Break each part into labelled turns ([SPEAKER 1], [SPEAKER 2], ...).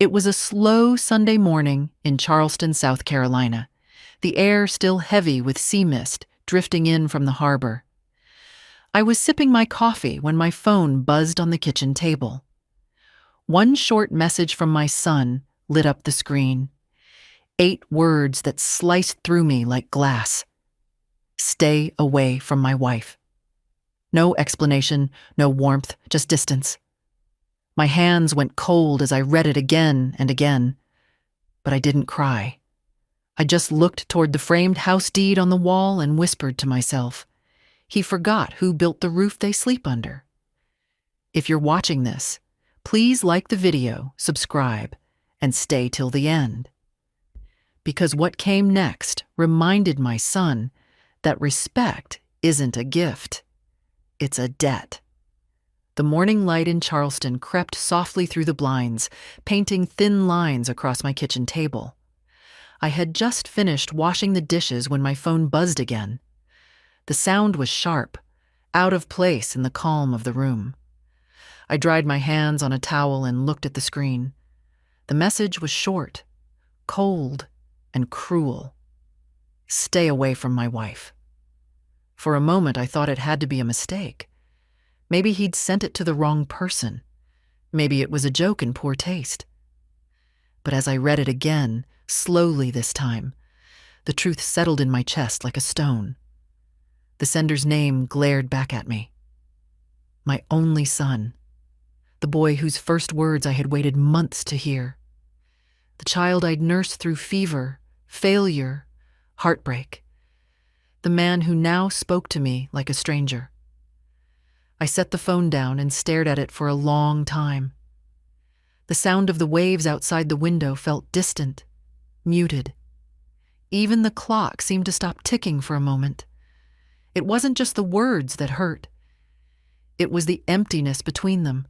[SPEAKER 1] It was a slow Sunday morning in Charleston, South Carolina, the air still heavy with sea mist drifting in from the harbor. I was sipping my coffee when my phone buzzed on the kitchen table. One short message from my son lit up the screen. 8 words that sliced through me like glass. Stay away from my wife. No explanation, no warmth, just distance. My hands went cold as I read it again and again, but I didn't cry. I just looked toward the framed house deed on the wall and whispered to myself, he forgot who built the roof they sleep under. If you're watching this, please like the video, subscribe, and stay till the end. Because what came next reminded my son that respect isn't a gift, it's a debt. The morning light in Charleston crept softly through the blinds, painting thin lines across my kitchen table. I had just finished washing the dishes when my phone buzzed again. The sound was sharp, out of place in the calm of the room. I dried my hands on a towel and looked at the screen. The message was short, cold, and cruel. Stay away from my wife. For a moment, I thought it had to be a mistake. Maybe he'd sent it to the wrong person. Maybe it was a joke in poor taste. But as I read it again, slowly this time, the truth settled in my chest like a stone. The sender's name glared back at me. My only son. The boy whose first words I had waited months to hear. The child I'd nursed through fever, failure, heartbreak. The man who now spoke to me like a stranger. I set the phone down and stared at it for a long time. The sound of the waves outside the window felt distant, muted. Even the clock seemed to stop ticking for a moment. It wasn't just the words that hurt. It was the emptiness between them.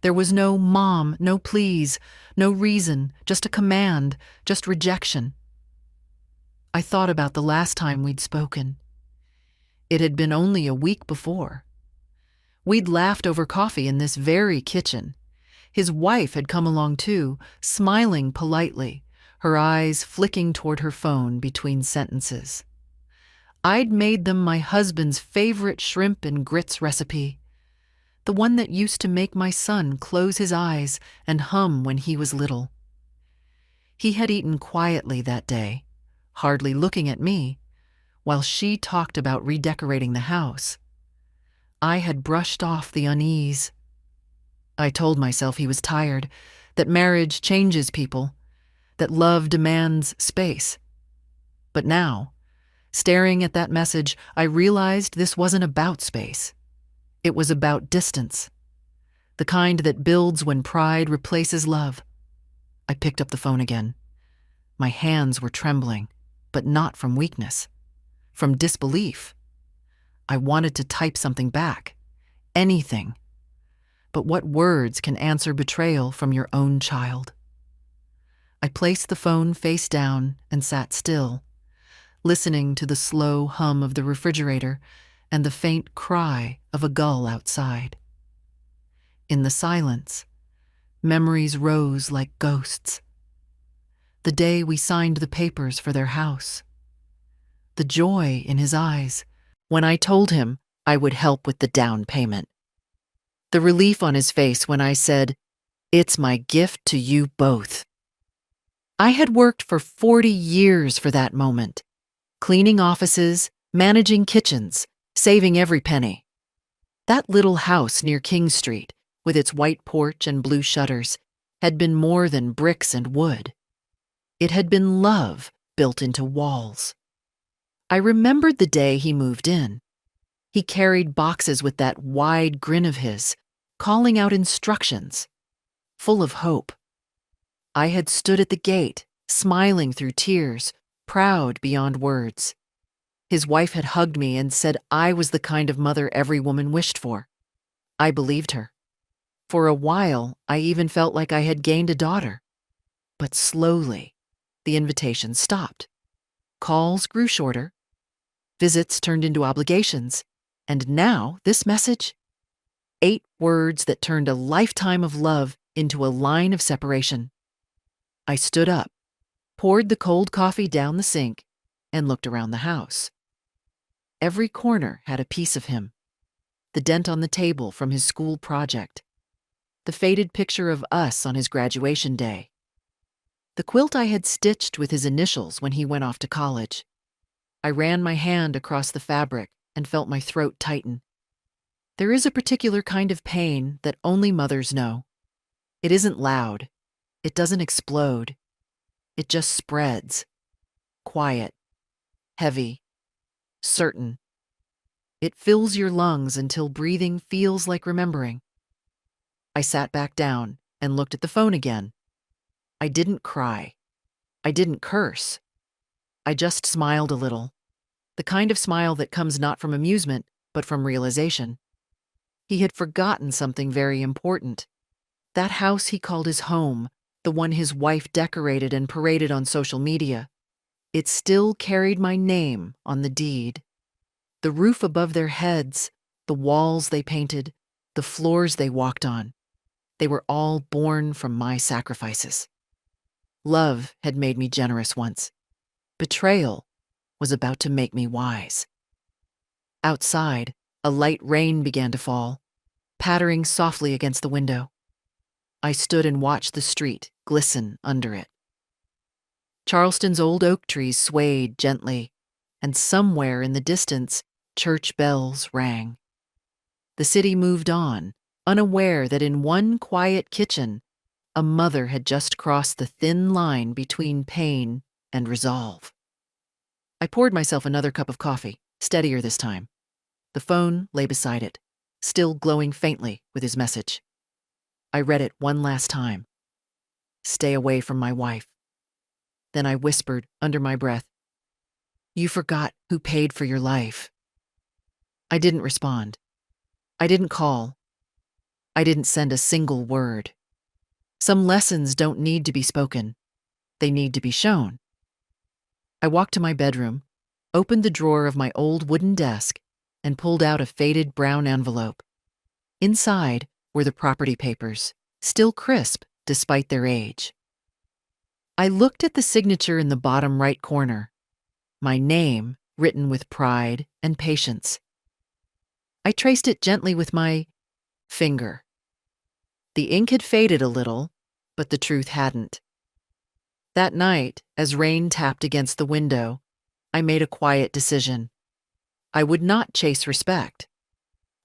[SPEAKER 1] There was no mom, no please, no reason, just a command, just rejection. I thought about the last time we'd spoken. It had been only a week before. We'd laughed over coffee in this very kitchen. His wife had come along too, smiling politely, her eyes flicking toward her phone between sentences. I'd made them my husband's favorite shrimp and grits recipe, the one that used to make my son close his eyes and hum when he was little. He had eaten quietly that day, hardly looking at me, while she talked about redecorating the house. I had brushed off the unease. I told myself he was tired, that marriage changes people, that love demands space. But now, staring at that message, I realized this wasn't about space. It was about distance, the kind that builds when pride replaces love. I picked up the phone again. My hands were trembling, but not from weakness, from disbelief. I wanted to type something back, anything. But what words can answer betrayal from your own child? I placed the phone face down and sat still, listening to the slow hum of the refrigerator and the faint cry of a gull outside. In the silence, memories rose like ghosts. The day we signed the papers for their house. The joy in his eyes when I told him I would help with the down payment. The relief on his face when I said, "It's my gift to you both." I had worked for 40 years for that moment, cleaning offices, managing kitchens, saving every penny. That little house near King Street, with its white porch and blue shutters, had been more than bricks and wood. It had been love built into walls. I remembered the day he moved in. He carried boxes with that wide grin of his, calling out instructions, full of hope. I had stood at the gate, smiling through tears, proud beyond words. His wife had hugged me and said I was the kind of mother every woman wished for. I believed her. For a while, I even felt like I had gained a daughter. But slowly, the invitations stopped. Calls grew shorter. Visits turned into obligations. And now, this message? 8 words that turned a lifetime of love into a line of separation. I stood up, poured the cold coffee down the sink, and looked around the house. Every corner had a piece of him. The dent on the table from his school project. The faded picture of us on his graduation day. The quilt I had stitched with his initials when he went off to college. I ran my hand across the fabric and felt my throat tighten. There is a particular kind of pain that only mothers know. It isn't loud. It doesn't explode. It just spreads. Quiet. Heavy. Certain. It fills your lungs until breathing feels like remembering. I sat back down and looked at the phone again. I didn't cry. I didn't curse. I just smiled a little. The kind of smile that comes not from amusement, but from realization. He had forgotten something very important. That house he called his home, the one his wife decorated and paraded on social media, it still carried my name on the deed. The roof above their heads, the walls they painted, the floors they walked on, they were all born from my sacrifices. Love had made me generous once. Betrayal was about to make me wise. Outside, a light rain began to fall, pattering softly against the window. I stood and watched the street glisten under it. Charleston's old oak trees swayed gently, and somewhere in the distance, church bells rang. The city moved on, unaware that in one quiet kitchen, a mother had just crossed the thin line between pain and resolve. I poured myself another cup of coffee, steadier this time. The phone lay beside it, still glowing faintly with his message. I read it one last time. Stay away from my wife. Then I whispered under my breath, "You forgot who paid for your life." I didn't respond. I didn't call. I didn't send a single word. Some lessons don't need to be spoken. They need to be shown. I walked to my bedroom, opened the drawer of my old wooden desk, and pulled out a faded brown envelope. Inside were the property papers, still crisp despite their age. I looked at the signature in the bottom right corner, my name written with pride and patience. I traced it gently with my finger. The ink had faded a little, but the truth hadn't. That night, as rain tapped against the window, I made a quiet decision. I would not chase respect.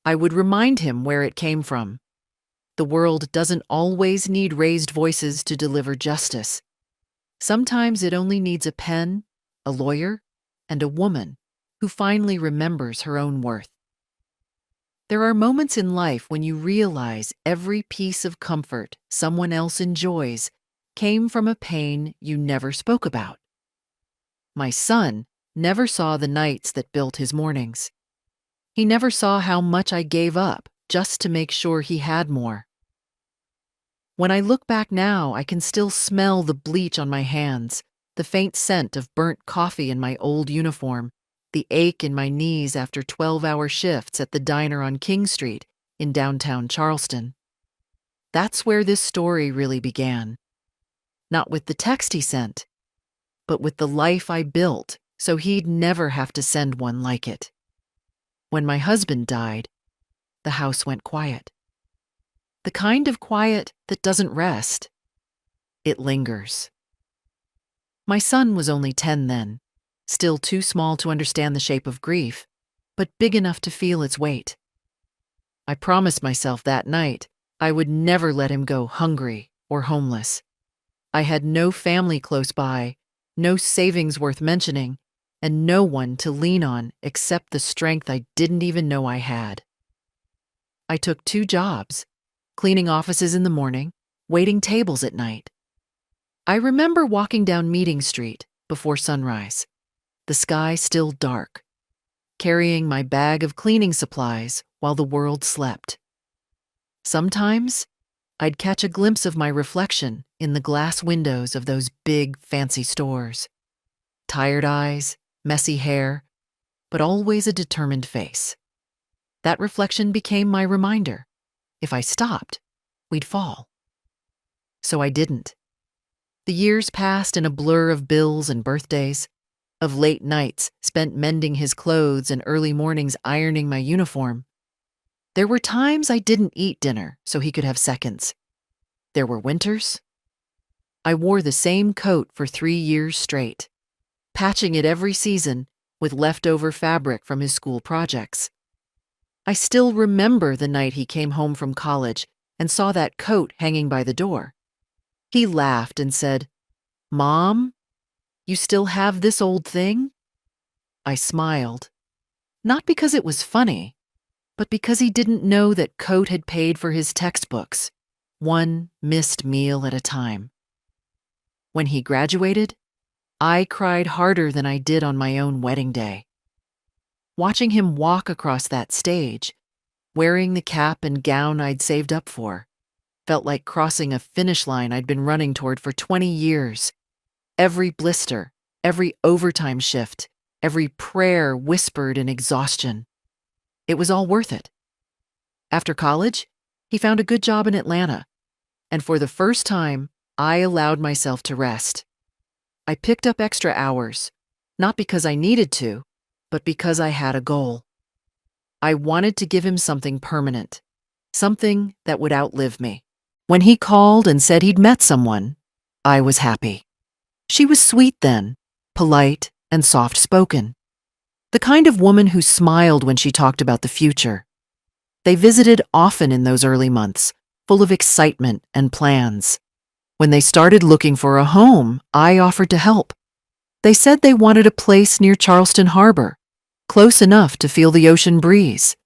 [SPEAKER 1] I would remind him where it came from. The world doesn't always need raised voices to deliver justice. Sometimes it only needs a pen, a lawyer, and a woman who finally remembers her own worth. There are moments in life when you realize every piece of comfort someone else enjoys came from a pain you never spoke about. My son never saw the nights that built his mornings. He never saw how much I gave up just to make sure he had more. When I look back now, I can still smell the bleach on my hands, the faint scent of burnt coffee in my old uniform, the ache in my knees after 12-hour shifts at the diner on King Street in downtown Charleston. That's where this story really began. Not with the text he sent, but with the life I built so he'd never have to send one like it. When my husband died, the house went quiet. The kind of quiet that doesn't rest. It lingers. My son was only 10 then, still too small to understand the shape of grief, but big enough to feel its weight. I promised myself that night I would never let him go hungry or homeless. I had no family close by, no savings worth mentioning, and no one to lean on except the strength I didn't even know I had. I took 2 jobs, cleaning offices in the morning, waiting tables at night. I remember walking down Meeting Street before sunrise, the sky still dark, carrying my bag of cleaning supplies while the world slept. Sometimes, I'd catch a glimpse of my reflection in the glass windows of those big, fancy stores. Tired eyes, messy hair, but always a determined face. That reflection became my reminder. If I stopped, we'd fall. So I didn't. The years passed in a blur of bills and birthdays, of late nights spent mending his clothes and early mornings ironing my uniform. There were times I didn't eat dinner so he could have seconds. There were winters. I wore the same coat for 3 years straight, patching it every season with leftover fabric from his school projects. I still remember the night he came home from college and saw that coat hanging by the door. He laughed and said, "Mom, you still have this old thing?" I smiled, not because it was funny, but because he didn't know that coat had paid for his textbooks, one missed meal at a time. When he graduated, I cried harder than I did on my own wedding day. Watching him walk across that stage, wearing the cap and gown I'd saved up for, felt like crossing a finish line I'd been running toward for 20 years. Every blister, every overtime shift, every prayer whispered in exhaustion. It was all worth it. After college, he found a good job in Atlanta, and for the first time, I allowed myself to rest. I picked up extra hours, not because I needed to, but because I had a goal. I wanted to give him something permanent, something that would outlive me. When he called and said he'd met someone, I was happy. She was sweet then, polite and soft-spoken. The kind of woman who smiled when she talked about the future. They visited often in those early months, full of excitement and plans. When they started looking for a home, I offered to help. They said they wanted a place near Charleston Harbor, close enough to feel the ocean breeze.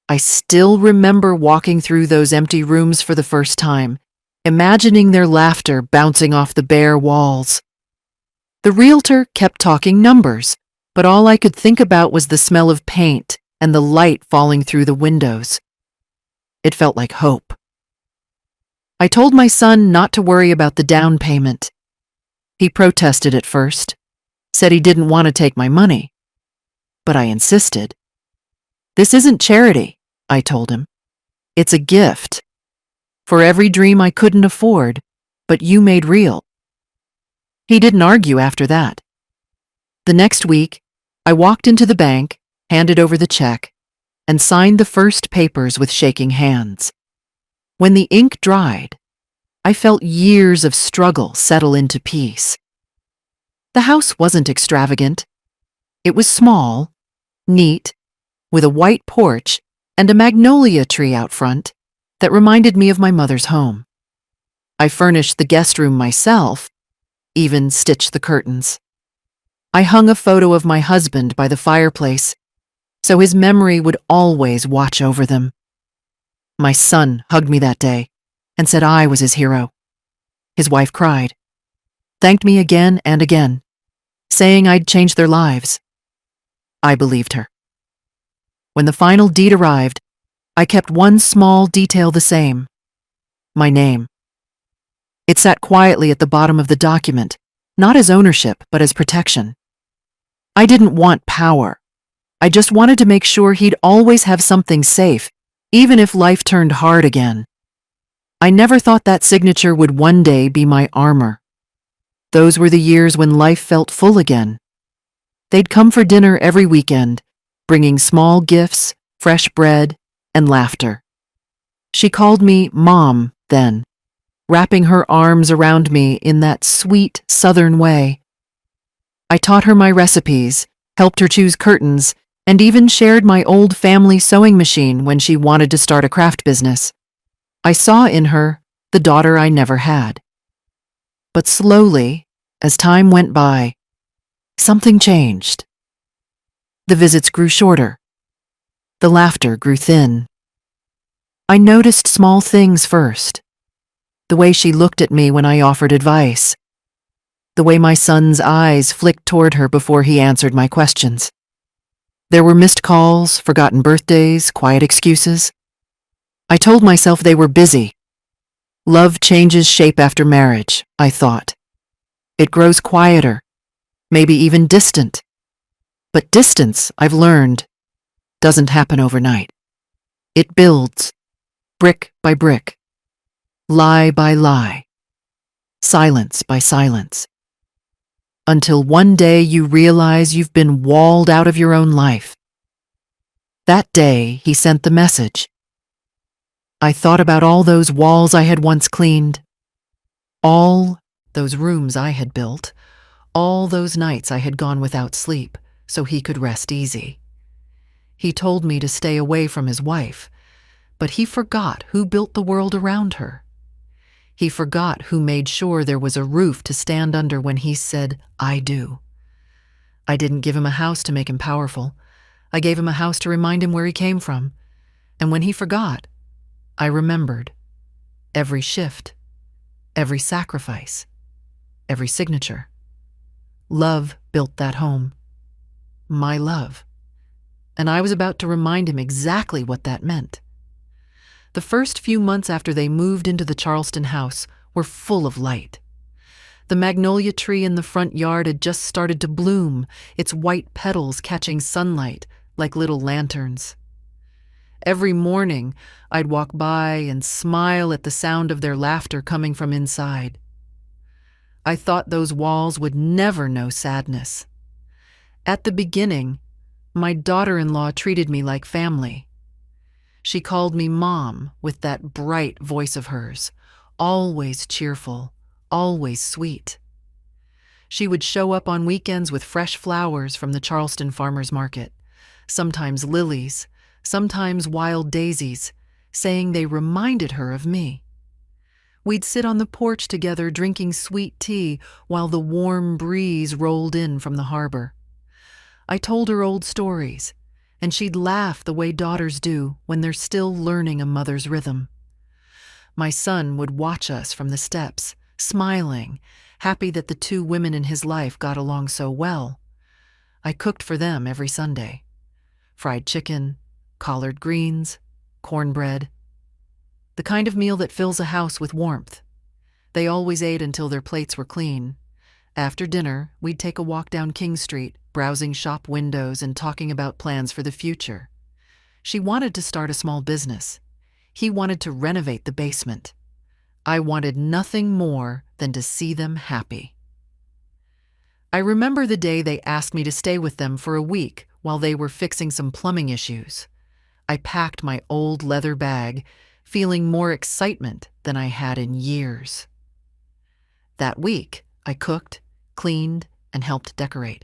[SPEAKER 1] I still remember walking through those empty rooms for the first time, imagining their laughter bouncing off the bare walls. The realtor kept talking numbers, but all I could think about was the smell of paint and the light falling through the windows. It felt like hope. I told my son not to worry about the down payment. He protested at first, said he didn't want to take my money. But I insisted. "This isn't charity," I told him. "It's a gift. For every dream I couldn't afford, but you made real." He didn't argue after that. The next week, I walked into the bank, handed over the check, and signed the first papers with shaking hands. When the ink dried, I felt years of struggle settle into peace. The house wasn't extravagant. It was small, neat, with a white porch and a magnolia tree out front that reminded me of my mother's home. I furnished the guest room myself, even stitched the curtains. I hung a photo of my husband by the fireplace, so his memory would always watch over them. My son hugged me that day and said I was his hero. His wife cried, thanked me again and again, saying I'd changed their lives. I believed her. When the final deed arrived, I kept one small detail the same: my name. It sat quietly at the bottom of the document, not as ownership, but as protection. I didn't want power. I just wanted to make sure he'd always have something safe, even if life turned hard again. I never thought that signature would one day be my armor. Those were the years when life felt full again. They'd come for dinner every weekend, bringing small gifts, fresh bread, and laughter. She called me Mom then, wrapping her arms around me in that sweet Southern way. I taught her my recipes, helped her choose curtains, and even shared my old family sewing machine when she wanted to start a craft business. I saw in her the daughter I never had. But slowly, as time went by, something changed. The visits grew shorter. The laughter grew thin. I noticed small things first. The way she looked at me when I offered advice. The way my son's eyes flicked toward her before he answered my questions. There were missed calls, forgotten birthdays, quiet excuses. I told myself they were busy. Love changes shape after marriage, I thought. It grows quieter, maybe even distant. But distance, I've learned, doesn't happen overnight. It builds, brick by brick, lie by lie. silence by silence, until one day you realize you've been walled out of your own life. That day, he sent the message. I thought about all those walls I had once cleaned, all those rooms I had built, all those nights I had gone without sleep so he could rest easy. He told me to stay away from his wife, but he forgot who built the world around her. He forgot who made sure there was a roof to stand under when he said, "I do." I didn't give him a house to make him powerful. I gave him a house to remind him where he came from. And when he forgot, I remembered every shift, every sacrifice, every signature. Love built that home. My love. And I was about to remind him exactly what that meant. The first few months after they moved into the Charleston house were full of light. The magnolia tree in the front yard had just started to bloom, its white petals catching sunlight like little lanterns. Every morning, I'd walk by and smile at the sound of their laughter coming from inside. I thought those walls would never know sadness. At the beginning, my daughter-in-law treated me like family. She called me Mom with that bright voice of hers, always cheerful, always sweet. She would show up on weekends with fresh flowers from the Charleston Farmers Market, sometimes lilies, sometimes wild daisies, saying they reminded her of me. We'd sit on the porch together drinking sweet tea while the warm breeze rolled in from the harbor. I told her old stories, and she'd laugh the way daughters do when they're still learning a mother's rhythm. My son would watch us from the steps, smiling, happy that the two women in his life got along so well. I cooked for them every Sunday. Fried chicken, collard greens, cornbread. The kind of meal that fills a house with warmth. They always ate until their plates were clean. After dinner, we'd take a walk down King Street, browsing shop windows and talking about plans for the future. She wanted to start a small business. He wanted to renovate the basement. I wanted nothing more than to see them happy. I remember the day they asked me to stay with them for a week while they were fixing some plumbing issues. I packed my old leather bag, feeling more excitement than I had in years. That week, I cooked, cleaned, and helped decorate.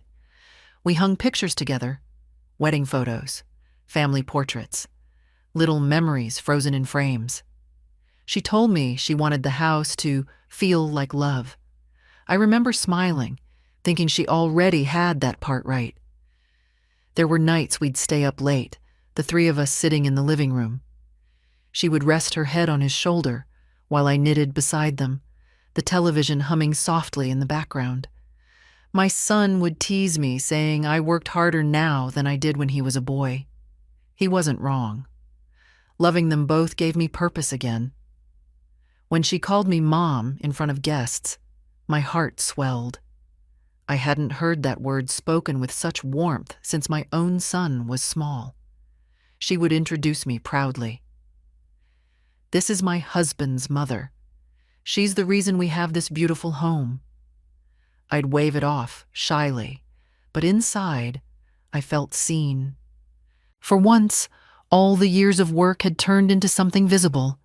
[SPEAKER 1] We hung pictures together, wedding photos, family portraits, little memories frozen in frames. She told me she wanted the house to feel like love. I remember smiling, thinking she already had that part right. There were nights we'd stay up late, the three of us sitting in the living room. She would rest her head on his shoulder while I knitted beside them, the television humming softly in the background. My son would tease me, saying I worked harder now than I did when he was a boy. He wasn't wrong. Loving them both gave me purpose again. When she called me Mom in front of guests, my heart swelled. I hadn't heard that word spoken with such warmth since my own son was small. She would introduce me proudly. "This is my husband's mother. She's the reason we have this beautiful home." I'd wave it off, shyly, but inside, I felt seen. For once, all the years of work had turned into something visible.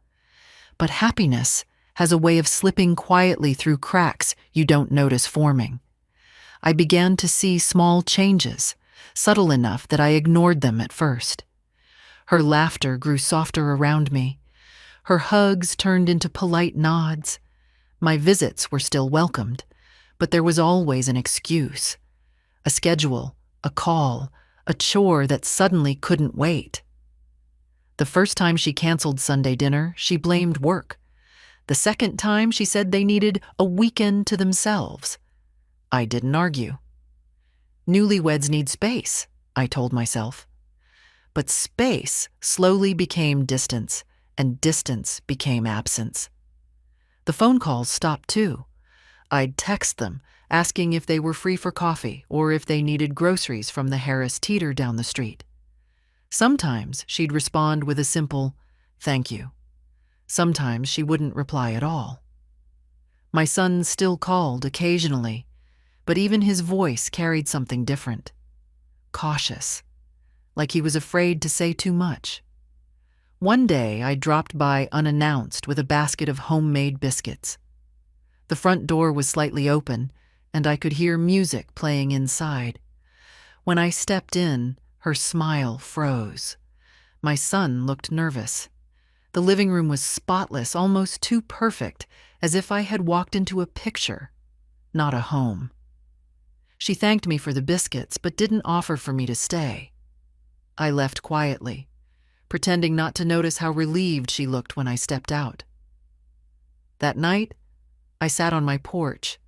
[SPEAKER 1] But happiness has a way of slipping quietly through cracks you don't notice forming. I began to see small changes, subtle enough that I ignored them at first. Her laughter grew softer around me. Her hugs turned into polite nods. My visits were still welcomed, but there was always an excuse. A schedule, a call, a chore that suddenly couldn't wait. The first time she canceled Sunday dinner, she blamed work. The second time, she said they needed a weekend to themselves. I didn't argue. Newlyweds need space, I told myself. But space slowly became distance, and distance became absence. The phone calls stopped too. I'd text them, asking if they were free for coffee or if they needed groceries from the Harris Teeter down the street. Sometimes she'd respond with a simple, "Thank you." Sometimes she wouldn't reply at all. My son still called occasionally, but even his voice carried something different. Cautious, like he was afraid to say too much. One day I dropped by unannounced with a basket of homemade biscuits. The front door was slightly open, and I could hear music playing inside. When I stepped in, her smile froze. My son looked nervous. The living room was spotless, almost too perfect, as if I had walked into a picture, not a home. She thanked me for the biscuits, but didn't offer for me to stay. I left quietly, pretending not to notice how relieved she looked when I stepped out. That night, I sat on my porch,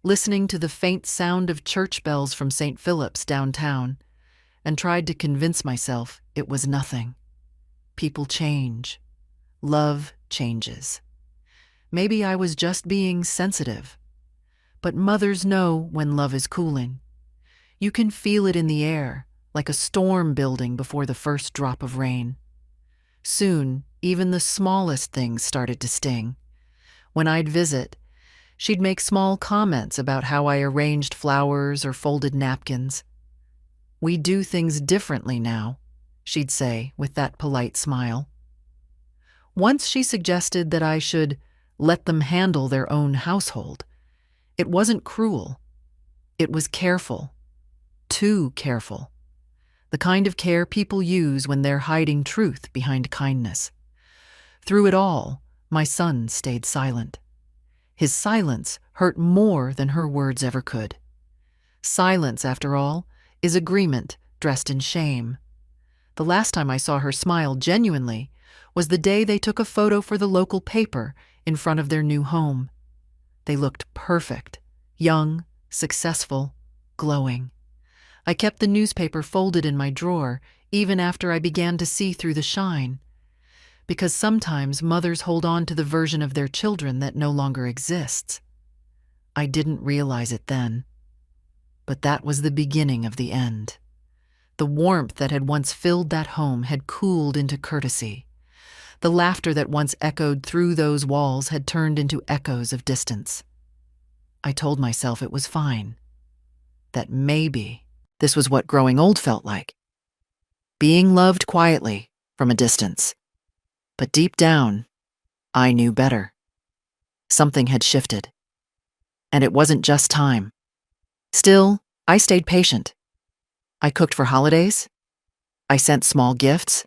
[SPEAKER 1] listening to the faint sound of church bells from St. Philip's downtown, and tried to convince myself it was nothing. People change. Love changes. Maybe I was just being sensitive. But mothers know when love is cooling. You can feel it in the air, like a storm building before the first drop of rain. Soon, even the smallest things started to sting. When I'd visit, she'd make small comments about how I arranged flowers or folded napkins. "We do things differently now," she'd say with that polite smile. Once she suggested that I should let them handle their own household. It wasn't cruel. It was careful. Too careful. The kind of care people use when they're hiding truth behind kindness. Through it all, my son stayed silent. His silence hurt more than her words ever could. Silence, after all, is agreement dressed in shame. The last time I saw her smile genuinely was the day they took a photo for the local paper in front of their new home. They looked perfect, young, successful, glowing. I kept the newspaper folded in my drawer even after I began to see through the shine. Because sometimes mothers hold on to the version of their children that no longer exists. I didn't realize it then. But that was the beginning of the end. The warmth that had once filled that home had cooled into courtesy. The laughter that once echoed through those walls had turned into echoes of distance. I told myself it was fine. That maybe this was what growing old felt like. Being loved quietly from a distance. But deep down, I knew better. Something had shifted. And it wasn't just time. Still, I stayed patient. I cooked for holidays. I sent small gifts.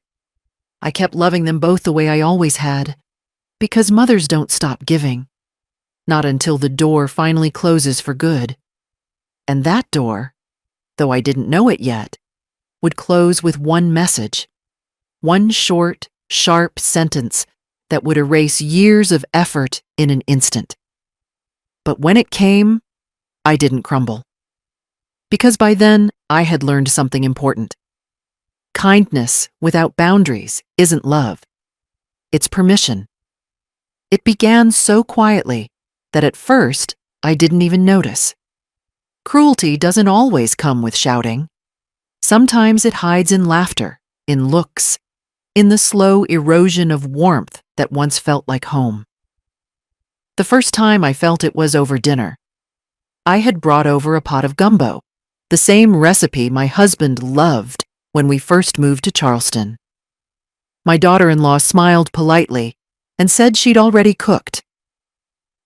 [SPEAKER 1] I kept loving them both the way I always had, because mothers don't stop giving. Not until the door finally closes for good. And that door, though I didn't know it yet, would close with one message. One short, sharp sentence that would erase years of effort in an instant. But when it came, I didn't crumble. Because by then, I had learned something important. Kindness without boundaries isn't love. It's permission. It began so quietly that at first, I didn't even notice. Cruelty doesn't always come with shouting. Sometimes it hides in laughter, in looks, in the slow erosion of warmth that once felt like home. The first time I felt it was over dinner. I had brought over a pot of gumbo, the same recipe my husband loved when we first moved to Charleston. My daughter-in-law smiled politely and said she'd already cooked.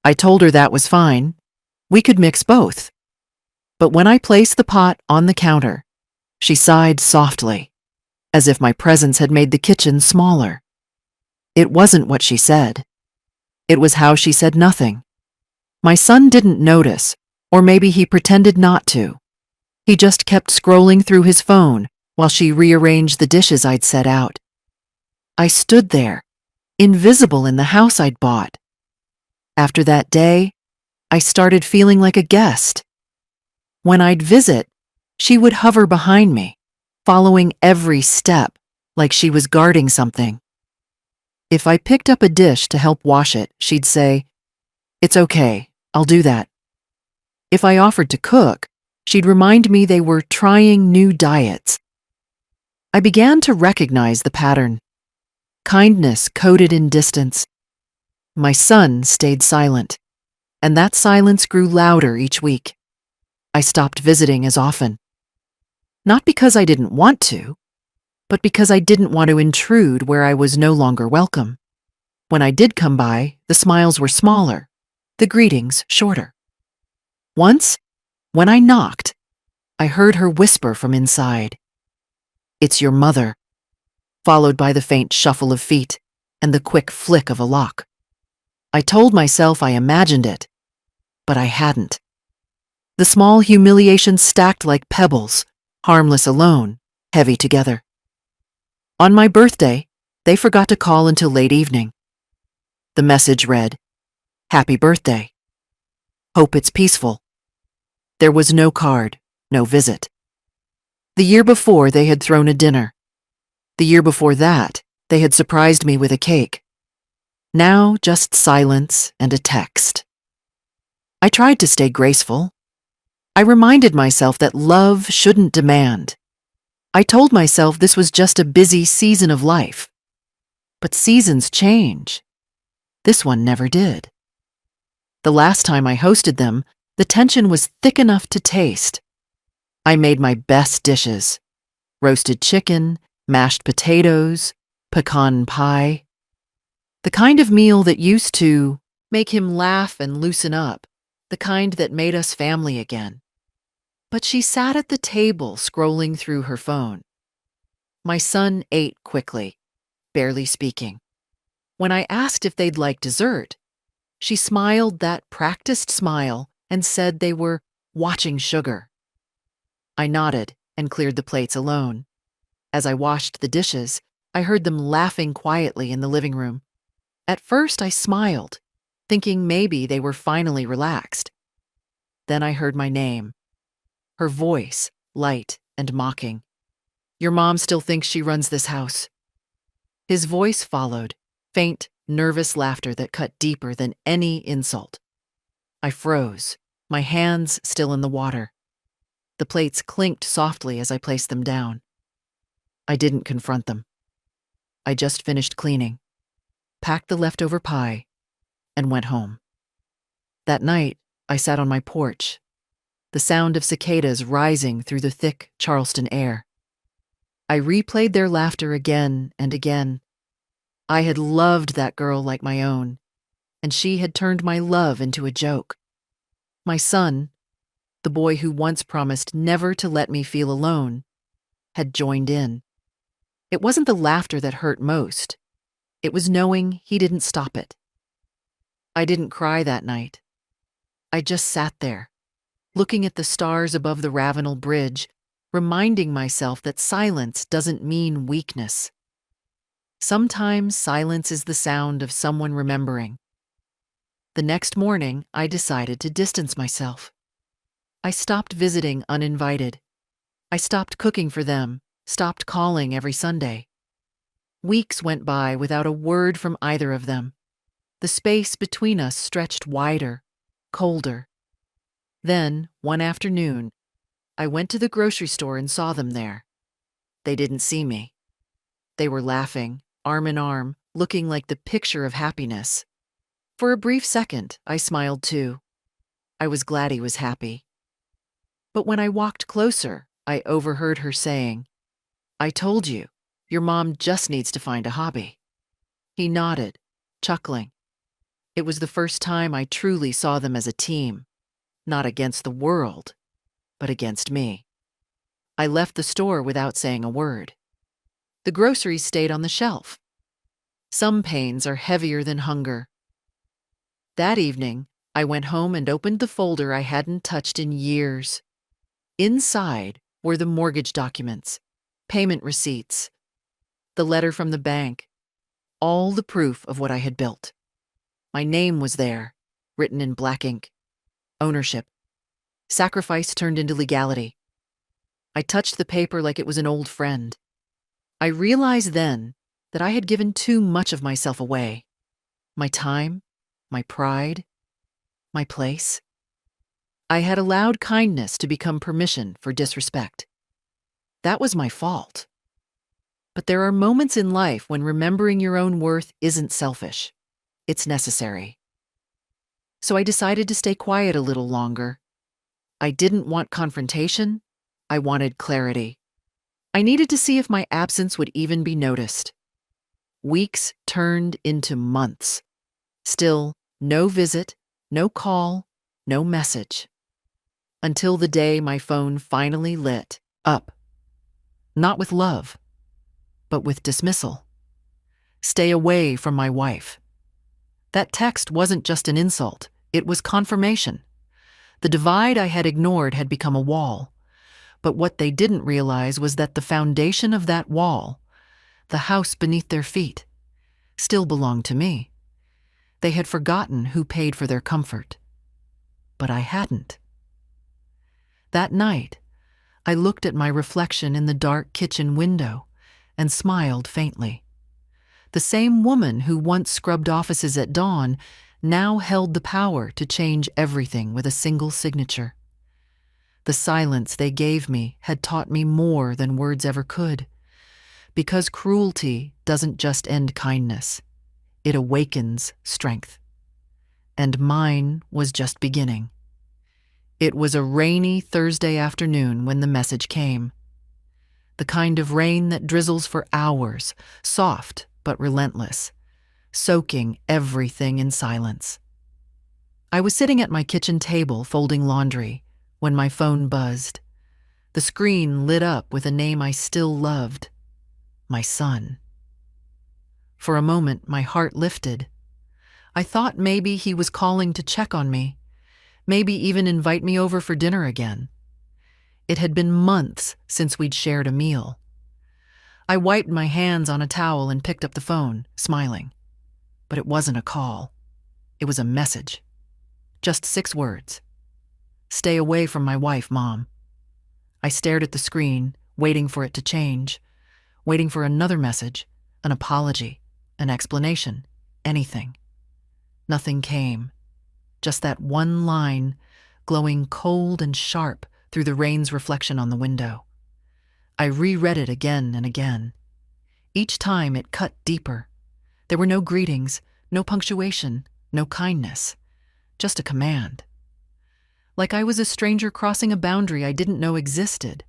[SPEAKER 1] I told her that was fine. We could mix both. But when I placed the pot on the counter, she sighed softly, as if my presence had made the kitchen smaller. It wasn't what she said. It was how she said nothing. My son didn't notice, or maybe he pretended not to. He just kept scrolling through his phone while she rearranged the dishes I'd set out. I stood there, invisible in the house I'd bought. After that day, I started feeling like a guest. When I'd visit, she would hover behind me, following every step like she was guarding something. If I picked up a dish to help wash it, she'd say, "It's okay, I'll do that." If I offered to cook, she'd remind me they were trying new diets. I began to recognize the pattern. Kindness coded in distance. My son stayed silent. And that silence grew louder each week. I stopped visiting as often. Not because I didn't want to, but because I didn't want to intrude where I was no longer welcome. When I did come by, the smiles were smaller, the greetings shorter. Once, when I knocked, I heard her whisper from inside, "It's your mother," followed by the faint shuffle of feet and the quick flick of a lock. I told myself I imagined it, but I hadn't. The small humiliations stacked like pebbles, harmless alone, heavy together. On my birthday, they forgot to call until late evening. The message read, "Happy birthday. Hope it's peaceful." There was no card, no visit. The year before, they had thrown a dinner. The year before that, they had surprised me with a cake. Now, just silence and a text. I tried to stay graceful. I reminded myself that love shouldn't demand. I told myself this was just a busy season of life. But seasons change. This one never did. The last time I hosted them, the tension was thick enough to taste. I made my best dishes: roasted chicken, mashed potatoes, pecan pie. The kind of meal that used to make him laugh and loosen up, the kind that made us family again. But she sat at the table scrolling through her phone. My son ate quickly, barely speaking. When I asked if they'd like dessert, she smiled that practiced smile and said they were watching sugar. I nodded and cleared the plates alone. As I washed the dishes, I heard them laughing quietly in the living room. At first, I smiled, thinking maybe they were finally relaxed. Then I heard my name, her voice, light and mocking. "Your mom still thinks she runs this house." His voice followed, faint, nervous laughter that cut deeper than any insult. I froze, my hands still in the water. The plates clinked softly as I placed them down. I didn't confront them. I just finished cleaning, packed the leftover pie, and went home. That night, I sat on my porch, the sound of cicadas rising through the thick Charleston air. I replayed their laughter again and again. I had loved that girl like my own, and she had turned my love into a joke. My son, the boy who once promised never to let me feel alone, had joined in. It wasn't the laughter that hurt most. It was knowing he didn't stop it. I didn't cry that night. I just sat there, looking at the stars above the Ravenel Bridge, reminding myself that silence doesn't mean weakness. Sometimes silence is the sound of someone remembering. The next morning, I decided to distance myself. I stopped visiting uninvited. I stopped cooking for them, stopped calling every Sunday. Weeks went by without a word from either of them. The space between us stretched wider, colder. Then, one afternoon, I went to the grocery store and saw them there. They didn't see me. They were laughing, arm in arm, looking like the picture of happiness. For a brief second, I smiled too. I was glad he was happy. But when I walked closer, I overheard her saying, "I told you, your mom just needs to find a hobby." He nodded, chuckling. It was the first time I truly saw them as a team, not against the world, but against me. I left the store without saying a word. The groceries stayed on the shelf. Some pains are heavier than hunger. That evening, I went home and opened the folder I hadn't touched in years. Inside were the mortgage documents, payment receipts, the letter from the bank, all the proof of what I had built. My name was there, written in black ink. Ownership. Sacrifice turned into legality. I touched the paper like it was an old friend. I realized then that I had given too much of myself away. My time, my pride, my place. I had allowed kindness to become permission for disrespect. That was my fault. But there are moments in life when remembering your own worth isn't selfish. It's necessary. So I decided to stay quiet a little longer. I didn't want confrontation. I wanted clarity. I needed to see if my absence would even be noticed. Weeks turned into months. Still, no visit, no call, no message. Until the day my phone finally lit up. Not with love, but with dismissal. Stay away from my wife. That text wasn't just an insult, it was confirmation. The divide I had ignored had become a wall. But what they didn't realize was that the foundation of that wall, the house beneath their feet, still belonged to me. They had forgotten who paid for their comfort. But I hadn't. That night, I looked at my reflection in the dark kitchen window and smiled faintly. The same woman who once scrubbed offices at dawn now held the power to change everything with a single signature. The silence they gave me had taught me more than words ever could. Because cruelty doesn't just end kindness, it awakens strength. And mine was just beginning. It was a rainy Thursday afternoon when the message came. The kind of rain that drizzles for hours, soft but relentless, soaking everything in silence. I was sitting at my kitchen table folding laundry when my phone buzzed. The screen lit up with a name I still loved, my son. For a moment, my heart lifted. I thought maybe he was calling to check on me, maybe even invite me over for dinner again. It had been months since we'd shared a meal. I wiped my hands on a towel and picked up the phone, smiling. But it wasn't a call. It was a message. Just 6 words. Stay away from my wife, Mom. I stared at the screen, waiting for it to change, waiting for another message, an apology, an explanation, anything. Nothing came. Just that one line, glowing cold and sharp through the rain's reflection on the window. I reread it again and again. Each time it cut deeper. There were no greetings, no punctuation, no kindness. Just a command. Like I was a stranger crossing a boundary I didn't know existed.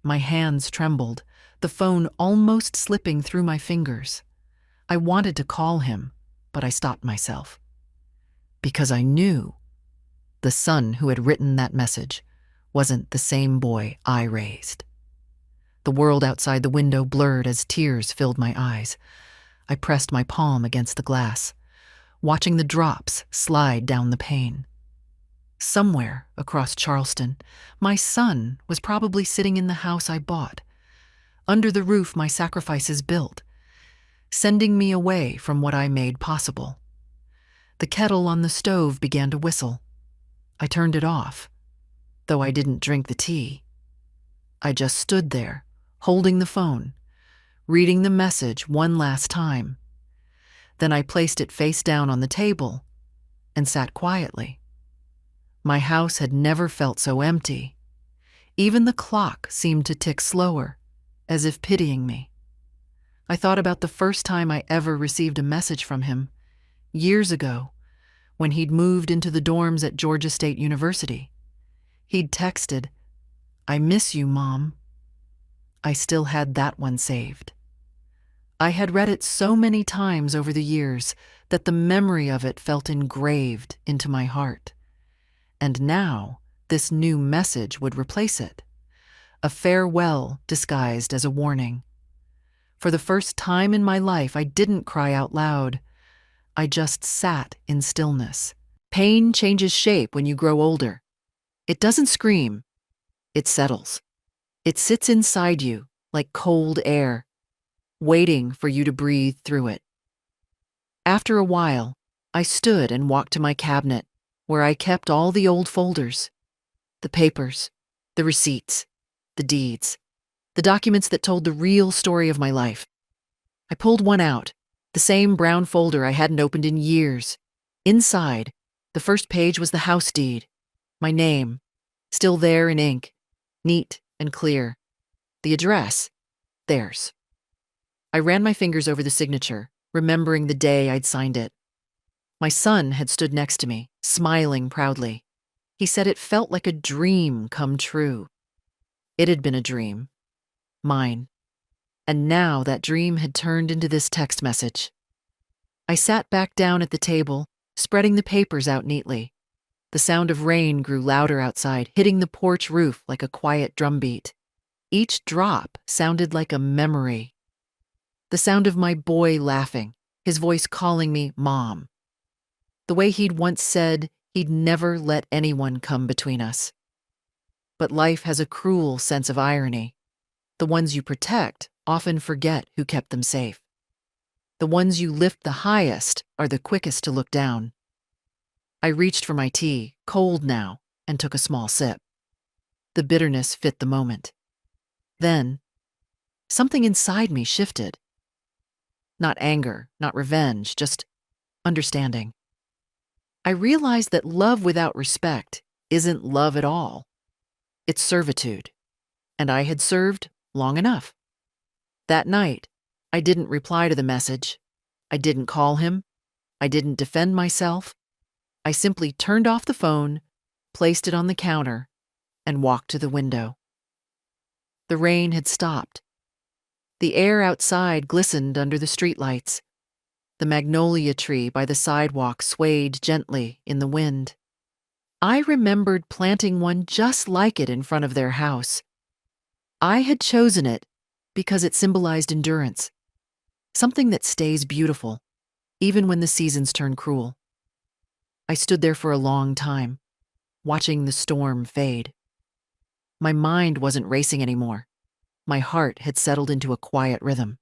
[SPEAKER 1] My hands trembled, the phone almost slipping through my fingers. I wanted to call him, but I stopped myself. Because I knew the son who had written that message wasn't the same boy I raised. The world outside the window blurred as tears filled my eyes. I pressed my palm against the glass, watching the drops slide down the pane. Somewhere across Charleston, my son was probably sitting in the house I bought, under the roof my sacrifices built, sending me away from what I made possible. The kettle on the stove began to whistle. I turned it off, though I didn't drink the tea. I just stood there, holding the phone, reading the message one last time. Then I placed it face down on the table and sat quietly. My house had never felt so empty. Even the clock seemed to tick slower, as if pitying me. I thought about the first time I ever received a message from him, years ago, when he'd moved into the dorms at Georgia State University. He'd texted, "I miss you, Mom." I still had that one saved. I had read it so many times over the years that the memory of it felt engraved into my heart. And now, this new message would replace it. A farewell disguised as a warning. For the first time in my life, I didn't cry out loud. I just sat in stillness. Pain changes shape when you grow older. It doesn't scream. It settles. It sits inside you like cold air, waiting for you to breathe through it. After a while, I stood and walked to my cabinet, where I kept all the old folders, the papers, the receipts, the deeds, the documents that told the real story of my life. I pulled one out, the same brown folder I hadn't opened in years. Inside, the first page was the house deed, my name, still there in ink, neat and clear. The address, theirs. I ran my fingers over the signature, remembering the day I'd signed it. My son had stood next to me, smiling proudly. He said it felt like a dream come true. It had been a dream, mine, and now that dream had turned into this text message. I sat back down at the table, spreading the papers out neatly. The sound of rain grew louder outside, hitting the porch roof like a quiet drumbeat. Each drop sounded like a memory. The sound of my boy laughing, his voice calling me Mom. The way he'd once said he'd never let anyone come between us. But life has a cruel sense of irony. The ones you protect often forget who kept them safe. The ones you lift the highest are the quickest to look down. I reached for my tea, cold now, and took a small sip. The bitterness fit the moment. Then, something inside me shifted. Not anger, not revenge, just understanding. I realized that love without respect isn't love at all. It's servitude. And I had served long enough. That night, I didn't reply to the message. I didn't call him. I didn't defend myself. I simply turned off the phone, placed it on the counter, and walked to the window. The rain had stopped. The air outside glistened under the streetlights. The magnolia tree by the sidewalk swayed gently in the wind. I remembered planting one just like it in front of their house. I had chosen it because it symbolized endurance, something that stays beautiful, even when the seasons turn cruel. I stood there for a long time, watching the storm fade. My mind wasn't racing anymore. My heart had settled into a quiet rhythm.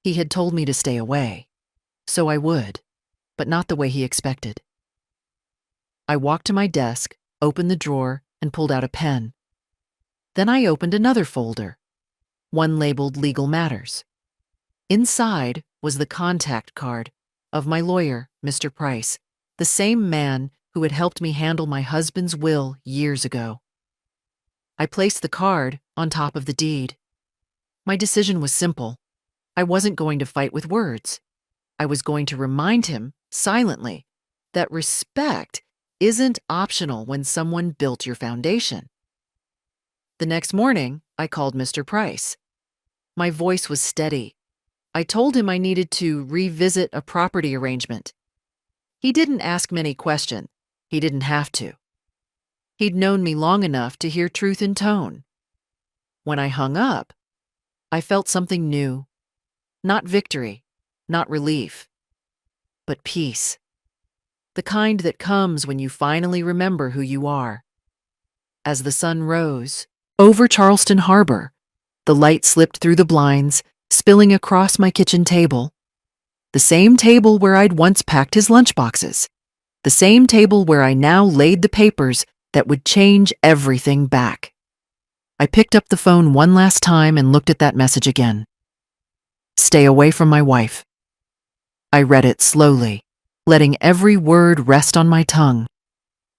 [SPEAKER 1] He had told me to stay away, so I would, but not the way he expected. I walked to my desk, opened the drawer, and pulled out a pen. Then I opened another folder, one labeled Legal Matters. Inside was the contact card of my lawyer, Mr. Price, the same man who had helped me handle my husband's will years ago. I placed the card on top of the deed. My decision was simple. I wasn't going to fight with words. I was going to remind him, silently, that respect isn't optional when someone built your foundation. The next morning, I called Mr. Price. My voice was steady. I told him I needed to revisit a property arrangement. He didn't ask many questions. He didn't have to. He'd known me long enough to hear truth in tone. When I hung up, I felt something new. Not victory, not relief, but peace. The kind that comes when you finally remember who you are. As the sun rose, over Charleston Harbor, the light slipped through the blinds, spilling across my kitchen table. The same table where I'd once packed his lunchboxes. The same table where I now laid the papers that would change everything back. I picked up the phone one last time and looked at that message again. Stay away from my wife. I read it slowly, letting every word rest on my tongue.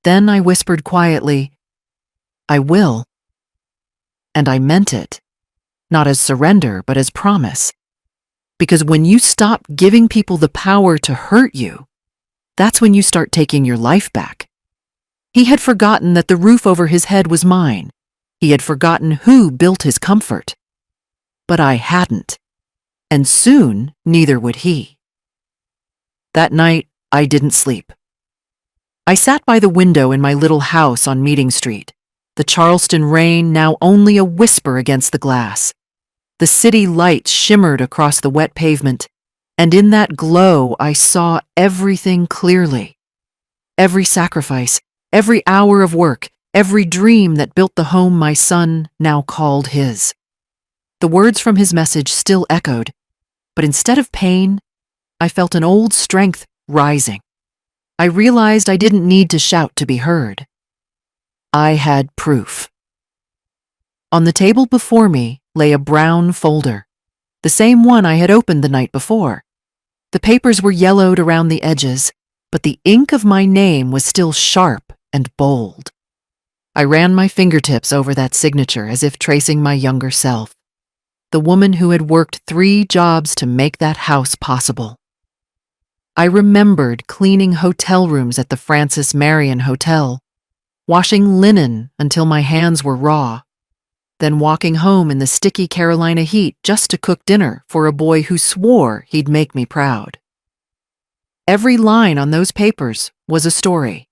[SPEAKER 1] Then I whispered quietly, I will. And I meant it, not as surrender, but as promise. Because when you stop giving people the power to hurt you, that's when you start taking your life back. He had forgotten that the roof over his head was mine. He had forgotten who built his comfort. But I hadn't. And soon, neither would he. That night, I didn't sleep. I sat by the window in my little house on Meeting Street, the Charleston rain now only a whisper against the glass. The city lights shimmered across the wet pavement, and in that glow I saw everything clearly. Every sacrifice, every hour of work, every dream that built the home my son now called his. The words from his message still echoed, but instead of pain, I felt an old strength rising. I realized I didn't need to shout to be heard. I had proof. On the table before me lay a brown folder, the same one I had opened the night before. The papers were yellowed around the edges, but the ink of my name was still sharp and bold. I ran my fingertips over that signature as if tracing my younger self, the woman who had worked 3 jobs to make that house possible. I remembered cleaning hotel rooms at the Francis Marion Hotel, washing linen until my hands were raw, then walking home in the sticky Carolina heat just to cook dinner for a boy who swore he'd make me proud. Every line on those papers was a story.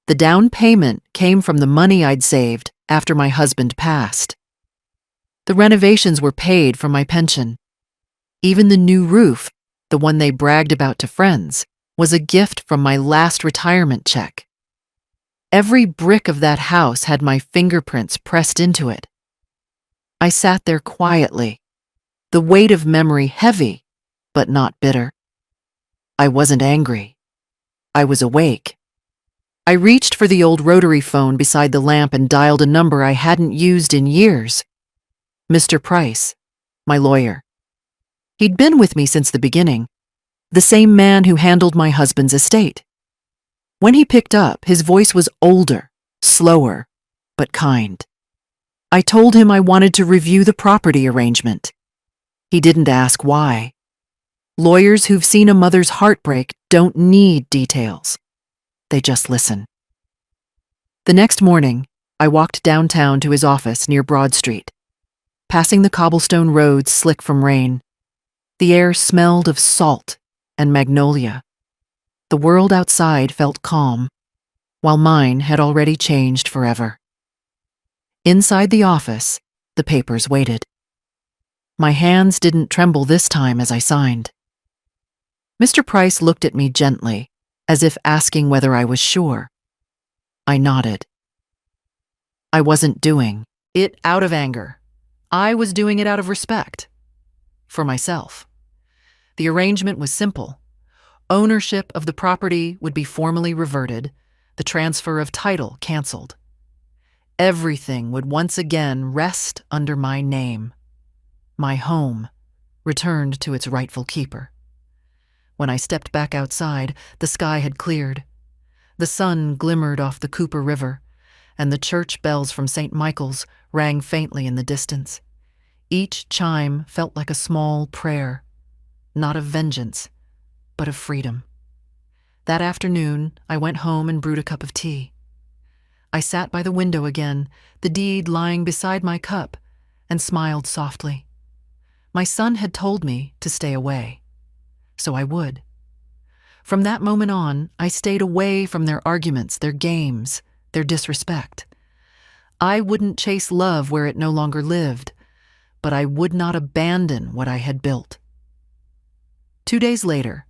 [SPEAKER 1] The down payment came from the money I'd saved after my husband passed. The renovations were paid from my pension. Even the new roof, the one they bragged about to friends, was a gift from my last retirement check. Every brick of that house had my fingerprints pressed into it. I sat there quietly, the weight of memory heavy, but not bitter. I wasn't angry. I was awake. I reached for the old rotary phone beside the lamp and dialed a number I hadn't used in years. Mr. Price, my lawyer. He'd been with me since the beginning, the same man who handled my husband's estate. When he picked up, his voice was older, slower, but kind. I told him I wanted to review the property arrangement. He didn't ask why. Lawyers who've seen a mother's heartbreak don't need details. They just listen. The next morning, I walked downtown to his office near Broad Street. Passing the cobblestone roads slick from rain, the air smelled of salt and magnolia. The world outside felt calm, while mine had already changed forever. Inside the office, the papers waited. My hands didn't tremble this time as I signed. Mr. Price looked at me gently, as if asking whether I was sure. I nodded. I wasn't doing it out of anger. I was doing it out of respect. For myself. The arrangement was simple. Ownership of the property would be formally reverted, the transfer of title canceled. Everything would once again rest under my name. My home returned to its rightful keeper. When I stepped back outside, the sky had cleared. The sun glimmered off the Cooper River, and the church bells from St. Michael's rang faintly in the distance. Each chime felt like a small prayer, not of vengeance, but of freedom. That afternoon, I went home and brewed a cup of tea. I sat by the window again, the deed lying beside my cup, and smiled softly. My son had told me to stay away, so I would. From that moment on, I stayed away from their arguments, their games, their disrespect. I wouldn't chase love where it no longer lived, but I would not abandon what I had built. 2 days later,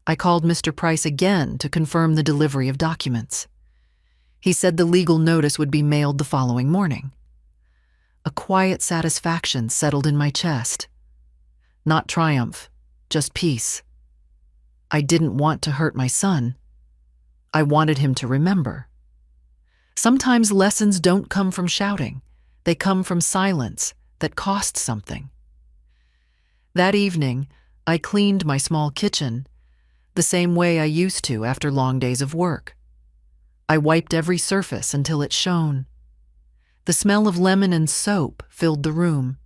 [SPEAKER 1] I called Mr. Price again to confirm the delivery of documents. He said the legal notice would be mailed the following morning. A quiet satisfaction settled in my chest. Not triumph, just peace. I didn't want to hurt my son. I wanted him to remember. Sometimes lessons don't come from shouting. They come from silence that cost something. That evening, I cleaned my small kitchen the same way I used to after long days of work. I wiped every surface until it shone. The smell of lemon and soap filled the room.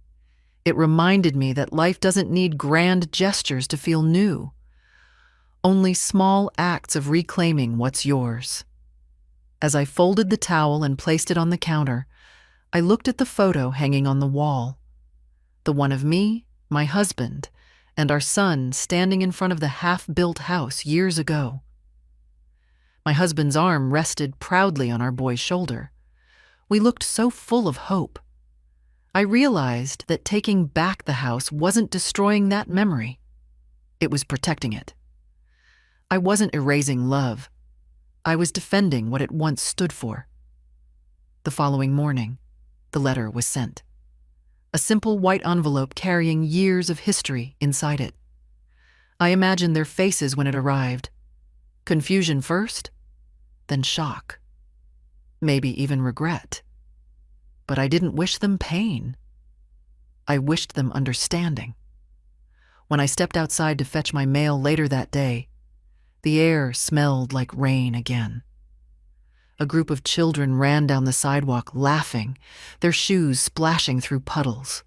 [SPEAKER 1] It reminded me that life doesn't need grand gestures to feel new, only small acts of reclaiming what's yours. As I folded the towel and placed it on the counter, I looked at the photo hanging on the wall. The one of me, my husband, and our son standing in front of the half-built house years ago. My husband's arm rested proudly on our boy's shoulder. We looked so full of hope. I realized that taking back the house wasn't destroying that memory. It was protecting it. I wasn't erasing love. I was defending what it once stood for. The following morning, the letter was sent. A simple white envelope carrying years of history inside it. I imagined their faces when it arrived. Confusion first, then shock. Maybe even regret. But I didn't wish them pain. I wished them understanding. When I stepped outside to fetch my mail later that day, the air smelled like rain again. A group of children ran down the sidewalk laughing, their shoes splashing through puddles.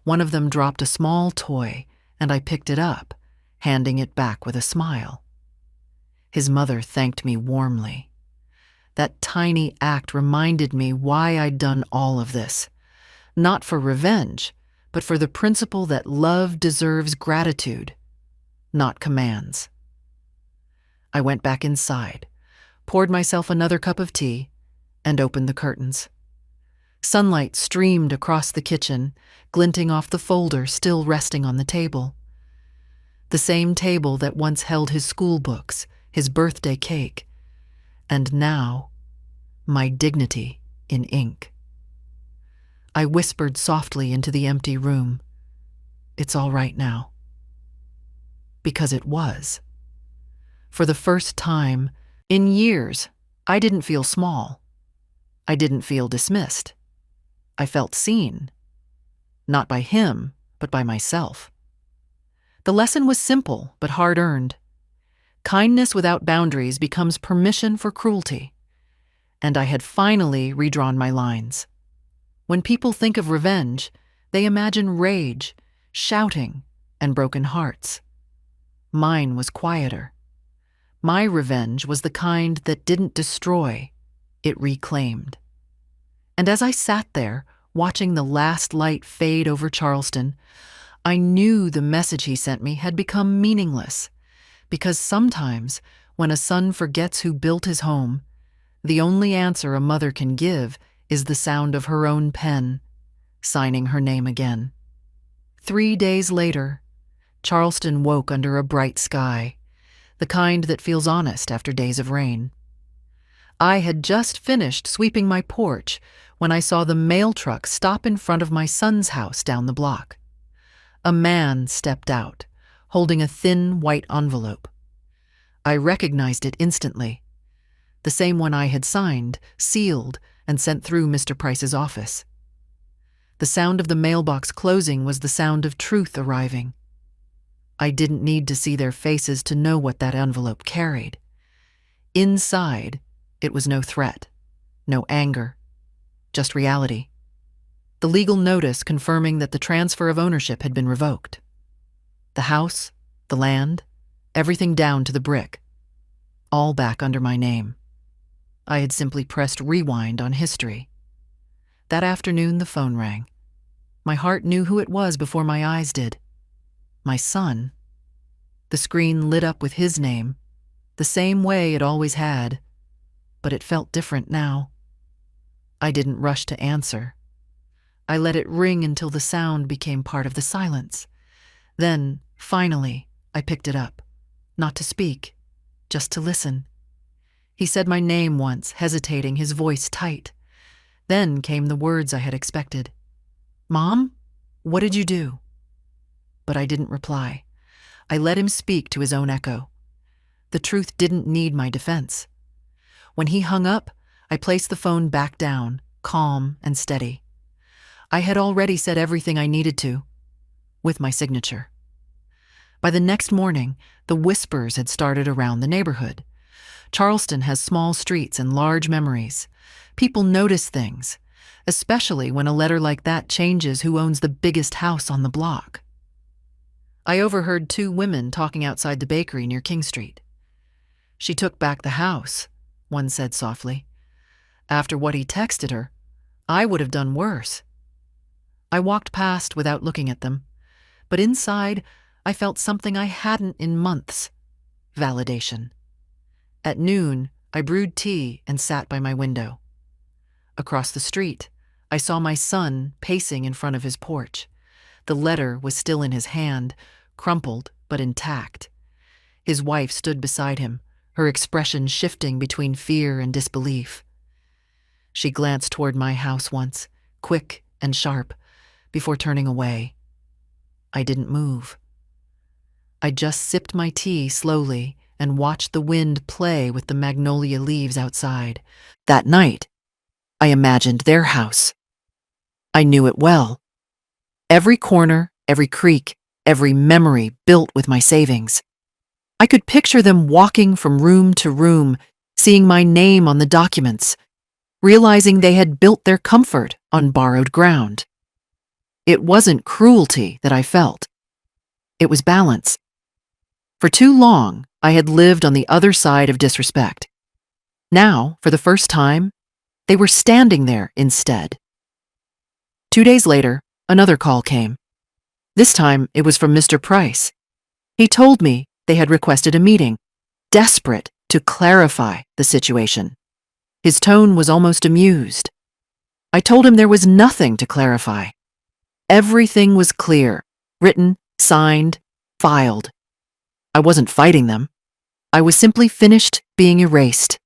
[SPEAKER 1] One of them dropped a small toy, and I picked it up. handing it back with a smile. His mother thanked me warmly. That tiny act reminded me why I'd done all of this. Not for revenge, but for the principle that love deserves gratitude, not commands. I went back inside, poured myself another cup of tea, and opened the curtains. Sunlight streamed across the kitchen, glinting off the folder still resting on the table. The same table that once held his school books, his birthday cake, and now, my dignity in ink. I whispered softly into the empty room, "It's all right now." Because it was. For the first time in years, I didn't feel small. I didn't feel dismissed. I felt seen. Not by him, but by myself. The lesson was simple, but hard-earned. Kindness without boundaries becomes permission for cruelty. And I had finally redrawn my lines. When people think of revenge, they imagine rage, shouting, and broken hearts. Mine was quieter. My revenge was the kind that didn't destroy, it reclaimed. And as I sat there, watching the last light fade over Charleston, I knew the message he sent me had become meaningless, because sometimes, when a son forgets who built his home, the only answer a mother can give is the sound of her own pen, signing her name again. 3 days later, Charleston woke under a bright sky, the kind that feels honest after days of rain. I had just finished sweeping my porch when I saw the mail truck stop in front of my son's house down the block. A man stepped out, holding a thin white envelope. I recognized it instantly. The same one I had signed, sealed, and sent through Mr. Price's office. The sound of the mailbox closing was the sound of truth arriving. I didn't need to see their faces to know what that envelope carried. Inside, it was no threat, no anger, just reality. The legal notice confirming that the transfer of ownership had been revoked. The house, the land, everything down to the brick, all back under my name. I had simply pressed rewind on history. That afternoon, the phone rang. My heart knew who it was before my eyes did. My son. The screen lit up with his name, the same way it always had, but it felt different now. I didn't rush to answer. I let it ring until the sound became part of the silence. Then, finally, I picked it up, not to speak, just to listen. He said my name once, hesitating, his voice tight. Then came the words I had expected. "Mom, what did you do?" But I didn't reply. I let him speak to his own echo. The truth didn't need my defense. When he hung up, I placed the phone back down, calm and steady. I had already said everything I needed to, with my signature. By the next morning, the whispers had started around the neighborhood. Charleston has small streets and large memories. People notice things, especially when a letter like that changes who owns the biggest house on the block. I overheard 2 women talking outside the bakery near King Street. "She took back the house," one said softly. "After what he texted her, I would have done worse." I walked past without looking at them, but inside I felt something I hadn't in months: validation. At noon, I brewed tea and sat by my window. Across the street, I saw my son pacing in front of his porch. The letter was still in his hand, crumpled but intact. His wife stood beside him, her expression shifting between fear and disbelief. She glanced toward my house once, quick and sharp, before turning away. I didn't move. I just sipped my tea slowly and watched the wind play with the magnolia leaves outside. That night, I imagined their house. I knew it well. Every corner, every creak, every memory built with my savings. I could picture them walking from room to room, seeing my name on the documents, realizing they had built their comfort on borrowed ground. It wasn't cruelty that I felt. It was balance. For too long, I had lived on the other side of disrespect. Now, for the first time, they were standing there instead. 2 days later, another call came. This time, it was from Mr. Price. He told me they had requested a meeting, desperate to clarify the situation. His tone was almost amused. I told him there was nothing to clarify. Everything was clear, written, signed, filed. I wasn't fighting them. I was simply finished being erased.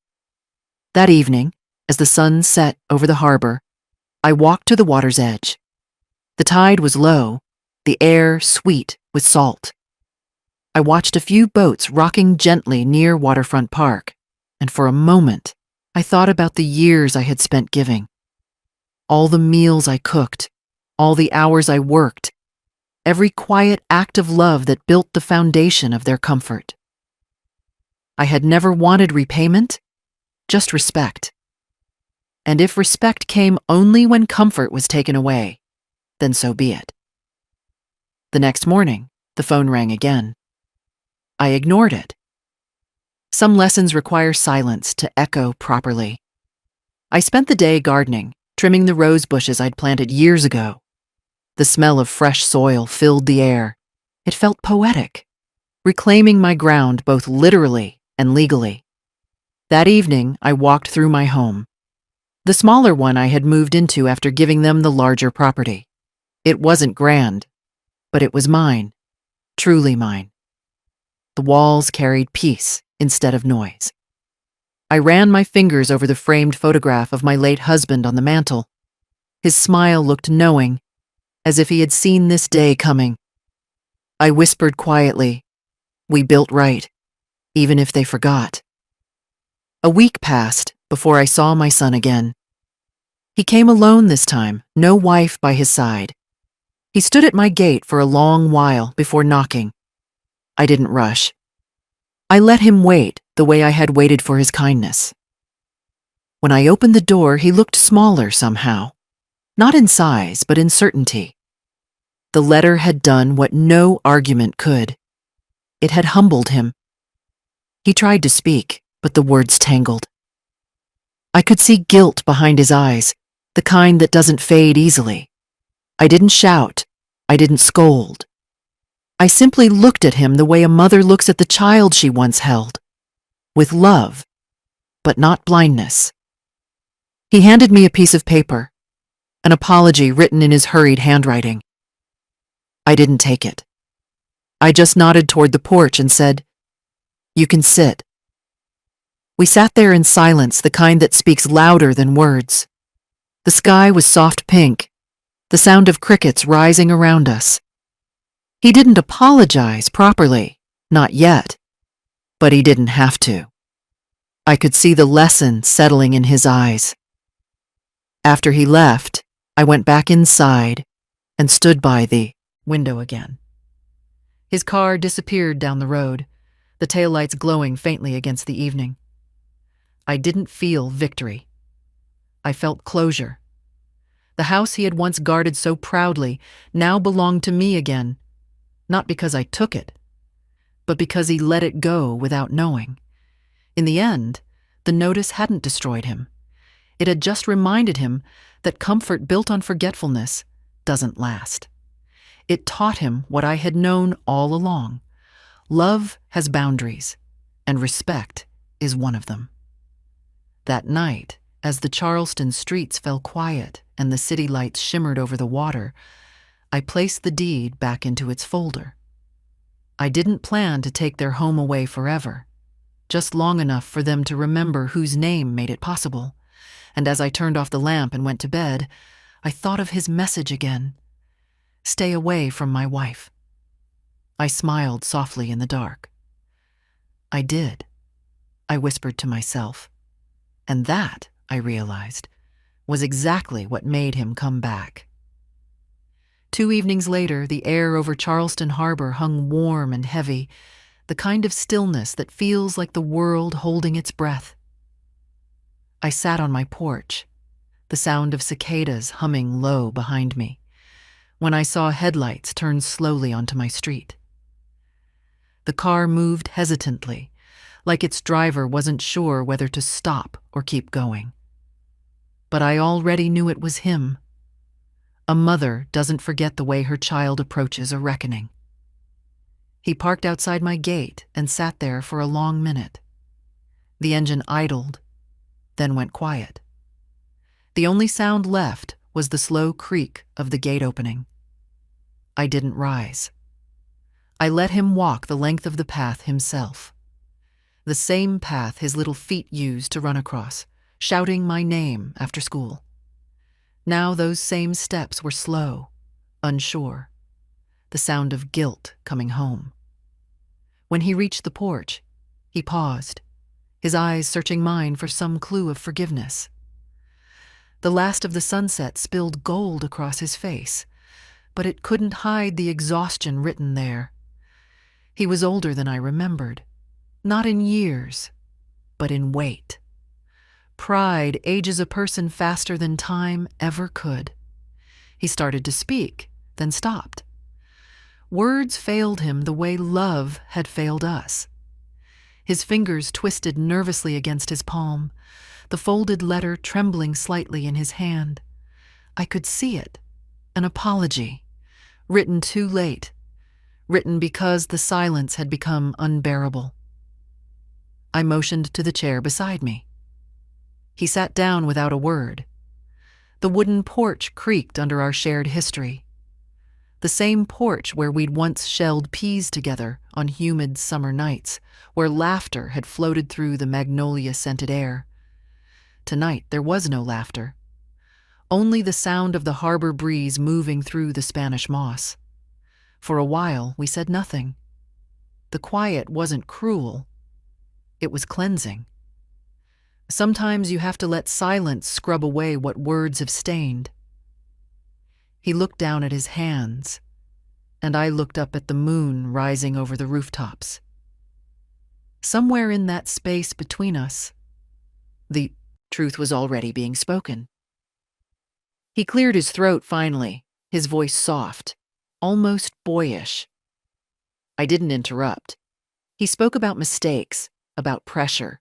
[SPEAKER 1] That evening, as the sun set over the harbor, I walked to the water's edge. The tide was low, the air sweet with salt. I watched a few boats rocking gently near Waterfront Park, and for a moment, I thought about the years I had spent giving. All the meals I cooked, all the hours I worked, every quiet act of love that built the foundation of their comfort. I had never wanted repayment, just respect. And if respect came only when comfort was taken away, then so be it. The next morning, the phone rang again. I ignored it. Some lessons require silence to echo properly. I spent the day gardening, trimming the rose bushes I'd planted years ago. The smell of fresh soil filled the air. It felt poetic, reclaiming my ground both literally and legally. That evening, I walked through my home, the smaller one I had moved into after giving them the larger property. It wasn't grand, but it was mine, truly mine. The walls carried peace instead of noise. I ran my fingers over the framed photograph of my late husband on the mantel. His smile looked knowing, as if he had seen this day coming. I whispered quietly, "We built right, even if they forgot." A week passed before I saw my son again. He came alone this time, no wife by his side. He stood at my gate for a long while before knocking. I didn't rush. I let him wait the way I had waited for his kindness. When I opened the door, he looked smaller somehow, not in size, but in certainty. The letter had done what no argument could. It had humbled him. He tried to speak, but the words tangled. I could see guilt behind his eyes, the kind that doesn't fade easily. I didn't shout. I didn't scold. I simply looked at him the way a mother looks at the child she once held, with love, but not blindness. He handed me a piece of paper, an apology written in his hurried handwriting. I didn't take it. I just nodded toward the porch and said, "You can sit." We sat there in silence, the kind that speaks louder than words. The sky was soft pink, the sound of crickets rising around us. He didn't apologize properly, not yet, but he didn't have to. I could see the lesson settling in his eyes. After he left, I went back inside and stood by the window again. His car disappeared down the road, the taillights glowing faintly against the evening. I didn't feel victory. I felt closure. The house he had once guarded so proudly now belonged to me again, not because I took it, but because he let it go without knowing. In the end, the notice hadn't destroyed him. It had just reminded him that comfort built on forgetfulness doesn't last. It taught him what I had known all along. Love has boundaries, and respect is one of them. That night, as the Charleston streets fell quiet and the city lights shimmered over the water, I placed the deed back into its folder. I didn't plan to take their home away forever, just long enough for them to remember whose name made it possible. And as I turned off the lamp and went to bed, I thought of his message again. Stay away from my wife. I smiled softly in the dark. I did, I whispered to myself. And that, I realized, was exactly what made him come back. 2 evenings later, the air over Charleston Harbor hung warm and heavy, the kind of stillness that feels like the world holding its breath. I sat on my porch, the sound of cicadas humming low behind me, when I saw headlights turn slowly onto my street. The car moved hesitantly, like its driver wasn't sure whether to stop or keep going. But I already knew it was him. A mother doesn't forget the way her child approaches a reckoning. He parked outside my gate and sat there for a long minute. The engine idled, then went quiet. The only sound left was the slow creak of the gate opening. I didn't rise. I let him walk the length of the path himself. The same path his little feet used to run across, shouting my name after school. Now those same steps were slow, unsure, the sound of guilt coming home. When he reached the porch, he paused, his eyes searching mine for some clue of forgiveness. The last of the sunset spilled gold across his face, but it couldn't hide the exhaustion written there. He was older than I remembered, not in years, but in weight. Pride ages a person faster than time ever could. He started to speak, then stopped. Words failed him the way love had failed us. His fingers twisted nervously against his palm, the folded letter trembling slightly in his hand. I could see it, an apology, written too late, written because the silence had become unbearable. I motioned to the chair beside me. He sat down without a word. The wooden porch creaked under our shared history. The same porch where we'd once shelled peas together on humid summer nights, where laughter had floated through the magnolia-scented air. Tonight there was no laughter, only the sound of the harbor breeze moving through the Spanish moss. For a while we said nothing. The quiet wasn't cruel. It was cleansing. Sometimes you have to let silence scrub away what words have stained. He looked down at his hands, and I looked up at the moon rising over the rooftops. Somewhere in that space between us, the truth was already being spoken. He cleared his throat finally, his voice soft, almost boyish. I didn't interrupt. He spoke about mistakes, about pressure,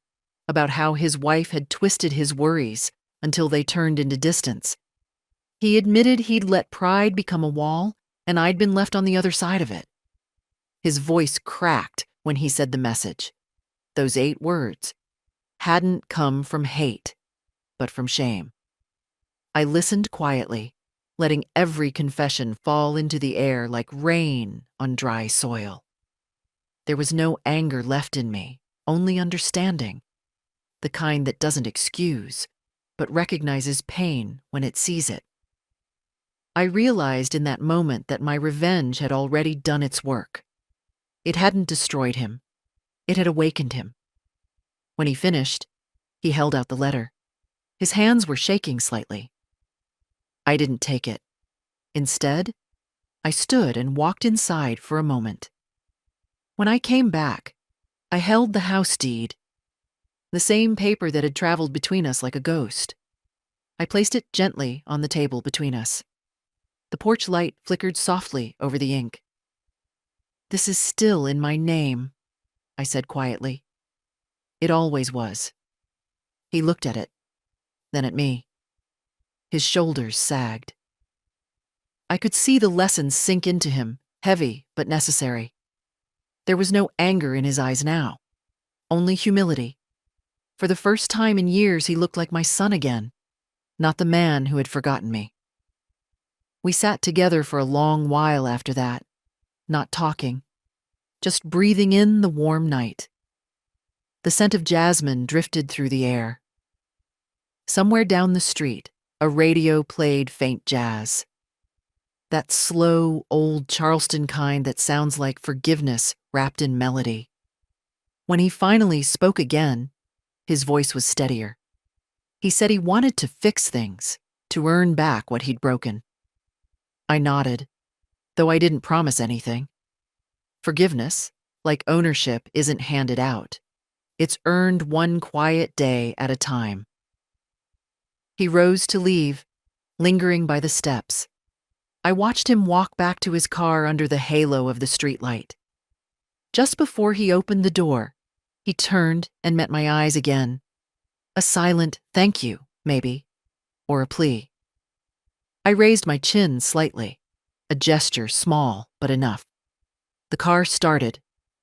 [SPEAKER 1] about how his wife had twisted his worries until they turned into distance. He admitted he'd let pride become a wall, and I'd been left on the other side of it. His voice cracked when he said the message. Those 8 words hadn't come from hate, but from shame. I listened quietly, letting every confession fall into the air like rain on dry soil. There was no anger left in me, only understanding, the kind that doesn't excuse, but recognizes pain when it sees it. I realized in that moment that my revenge had already done its work. It hadn't destroyed him. It had awakened him. When he finished, he held out the letter. His hands were shaking slightly. I didn't take it. Instead, I stood and walked inside for a moment. When I came back, I held the house deed, the same paper that had traveled between us like a ghost. I placed it gently on the table between us. The porch light flickered softly over the ink. "This is still in my name," I said quietly. "It always was." He looked at it, then at me. His shoulders sagged. I could see the lessons sink into him, heavy but necessary. There was no anger in his eyes now, only humility. For the first time in years, he looked like my son again, not the man who had forgotten me. We sat together for a long while after that, not talking, just breathing in the warm night. The scent of jasmine drifted through the air. Somewhere down the street, a radio played faint jazz. That slow, old Charleston kind that sounds like forgiveness wrapped in melody. When he finally spoke again, his voice was steadier. He said he wanted to fix things, to earn back what he'd broken. I nodded, though I didn't promise anything. Forgiveness, like ownership, isn't handed out. It's earned one quiet day at a time. He rose to leave, lingering by the steps. I watched him walk back to his car under the halo of the streetlight. Just before he opened the door, he turned and met my eyes again. A silent thank you, maybe, or a plea. I raised my chin slightly, a gesture small but enough. The car started,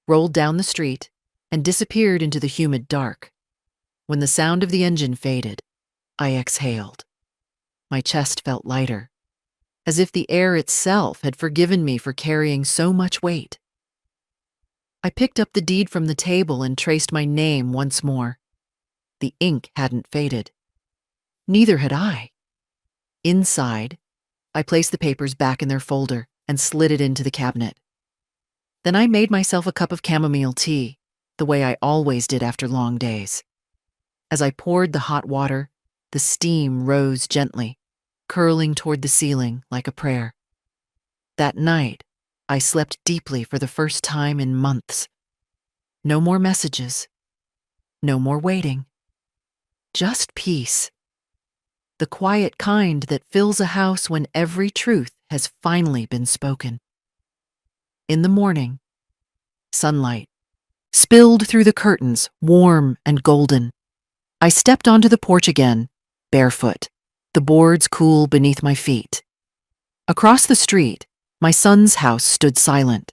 [SPEAKER 1] rolled down the street, and disappeared into the humid dark. When the sound of the engine faded, I exhaled. My chest felt lighter, as if the air itself had forgiven me for carrying so much weight. I picked up the deed from the table and traced my name once more. The ink hadn't faded. Neither had I. Inside, I placed the papers back in their folder and slid it into the cabinet. Then I made myself a cup of chamomile tea, the way I always did after long days. As I poured the hot water, the steam rose gently, curling toward the ceiling like a prayer. That night, I slept deeply for the first time in months. No more messages. No more waiting. Just peace. The quiet kind that fills a house when every truth has finally been spoken. In the morning, sunlight spilled through the curtains, warm and golden. I stepped onto the porch again, barefoot, the boards cool beneath my feet. Across the street, my son's house stood silent.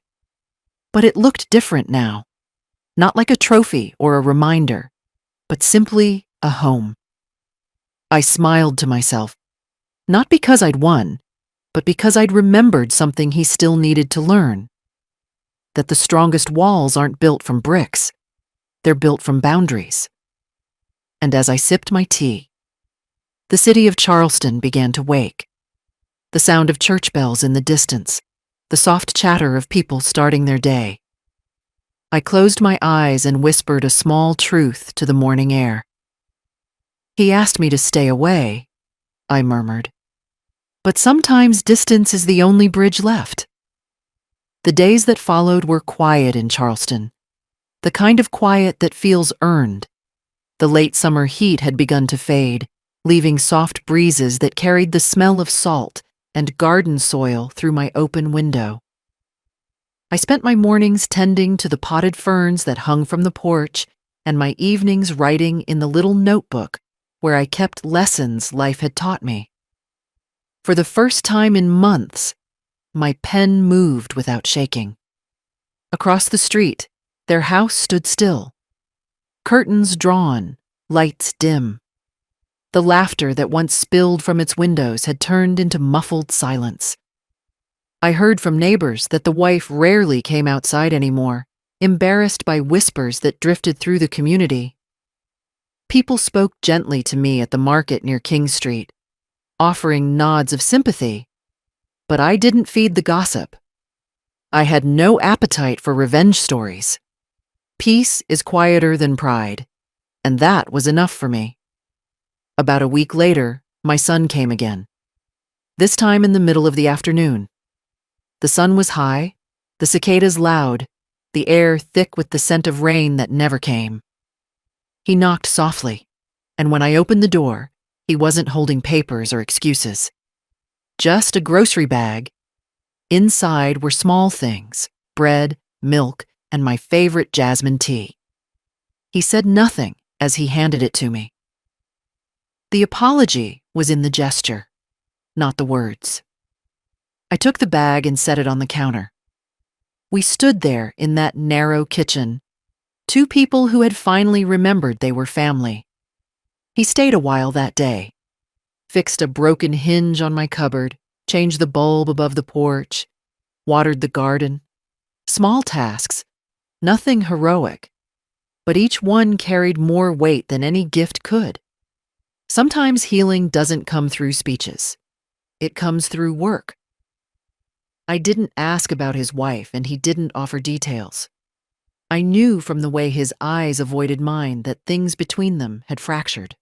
[SPEAKER 1] But it looked different now. Not like a trophy or a reminder, but simply a home. I smiled to myself, not because I'd won, but because I'd remembered something he still needed to learn. That the strongest walls aren't built from bricks, they're built from boundaries. And as I sipped my tea, the city of Charleston began to wake. The sound of church bells in the distance, the soft chatter of people starting their day. I closed my eyes and whispered a small truth to the morning air. He asked me to stay away, I murmured. But sometimes distance is the only bridge left. The days that followed were quiet in Charleston, the kind of quiet that feels earned. The late summer heat had begun to fade, leaving soft breezes that carried the smell of salt and garden soil through my open window. I spent my mornings tending to the potted ferns that hung from the porch and my evenings writing in the little notebook where I kept lessons life had taught me. For the first time in months, my pen moved without shaking. Across the street, their house stood still. Curtains drawn, lights dim. The laughter that once spilled from its windows had turned into muffled silence. I heard from neighbors that the wife rarely came outside anymore, embarrassed by whispers that drifted through the community. People spoke gently to me at the market near King Street, offering nods of sympathy, but I didn't feed the gossip. I had no appetite for revenge stories. Peace is quieter than pride, and that was enough for me. About a week later, my son came again. This time in the middle of the afternoon. The sun was high, the cicadas loud, the air thick with the scent of rain that never came. He knocked softly, and when I opened the door, he wasn't holding papers or excuses. Just a grocery bag. Inside were small things, bread, milk, and my favorite jasmine tea. He said nothing as he handed it to me. The apology was in the gesture, not the words. I took the bag and set it on the counter. We stood there in that narrow kitchen, two people who had finally remembered they were family. He stayed a while that day, fixed a broken hinge on my cupboard, changed the bulb above the porch, watered the garden. Small tasks, nothing heroic, but each one carried more weight than any gift could. Sometimes healing doesn't come through speeches. It comes through work. I didn't ask about his wife, and he didn't offer details. I knew from the way his eyes avoided mine that things between them had fractured.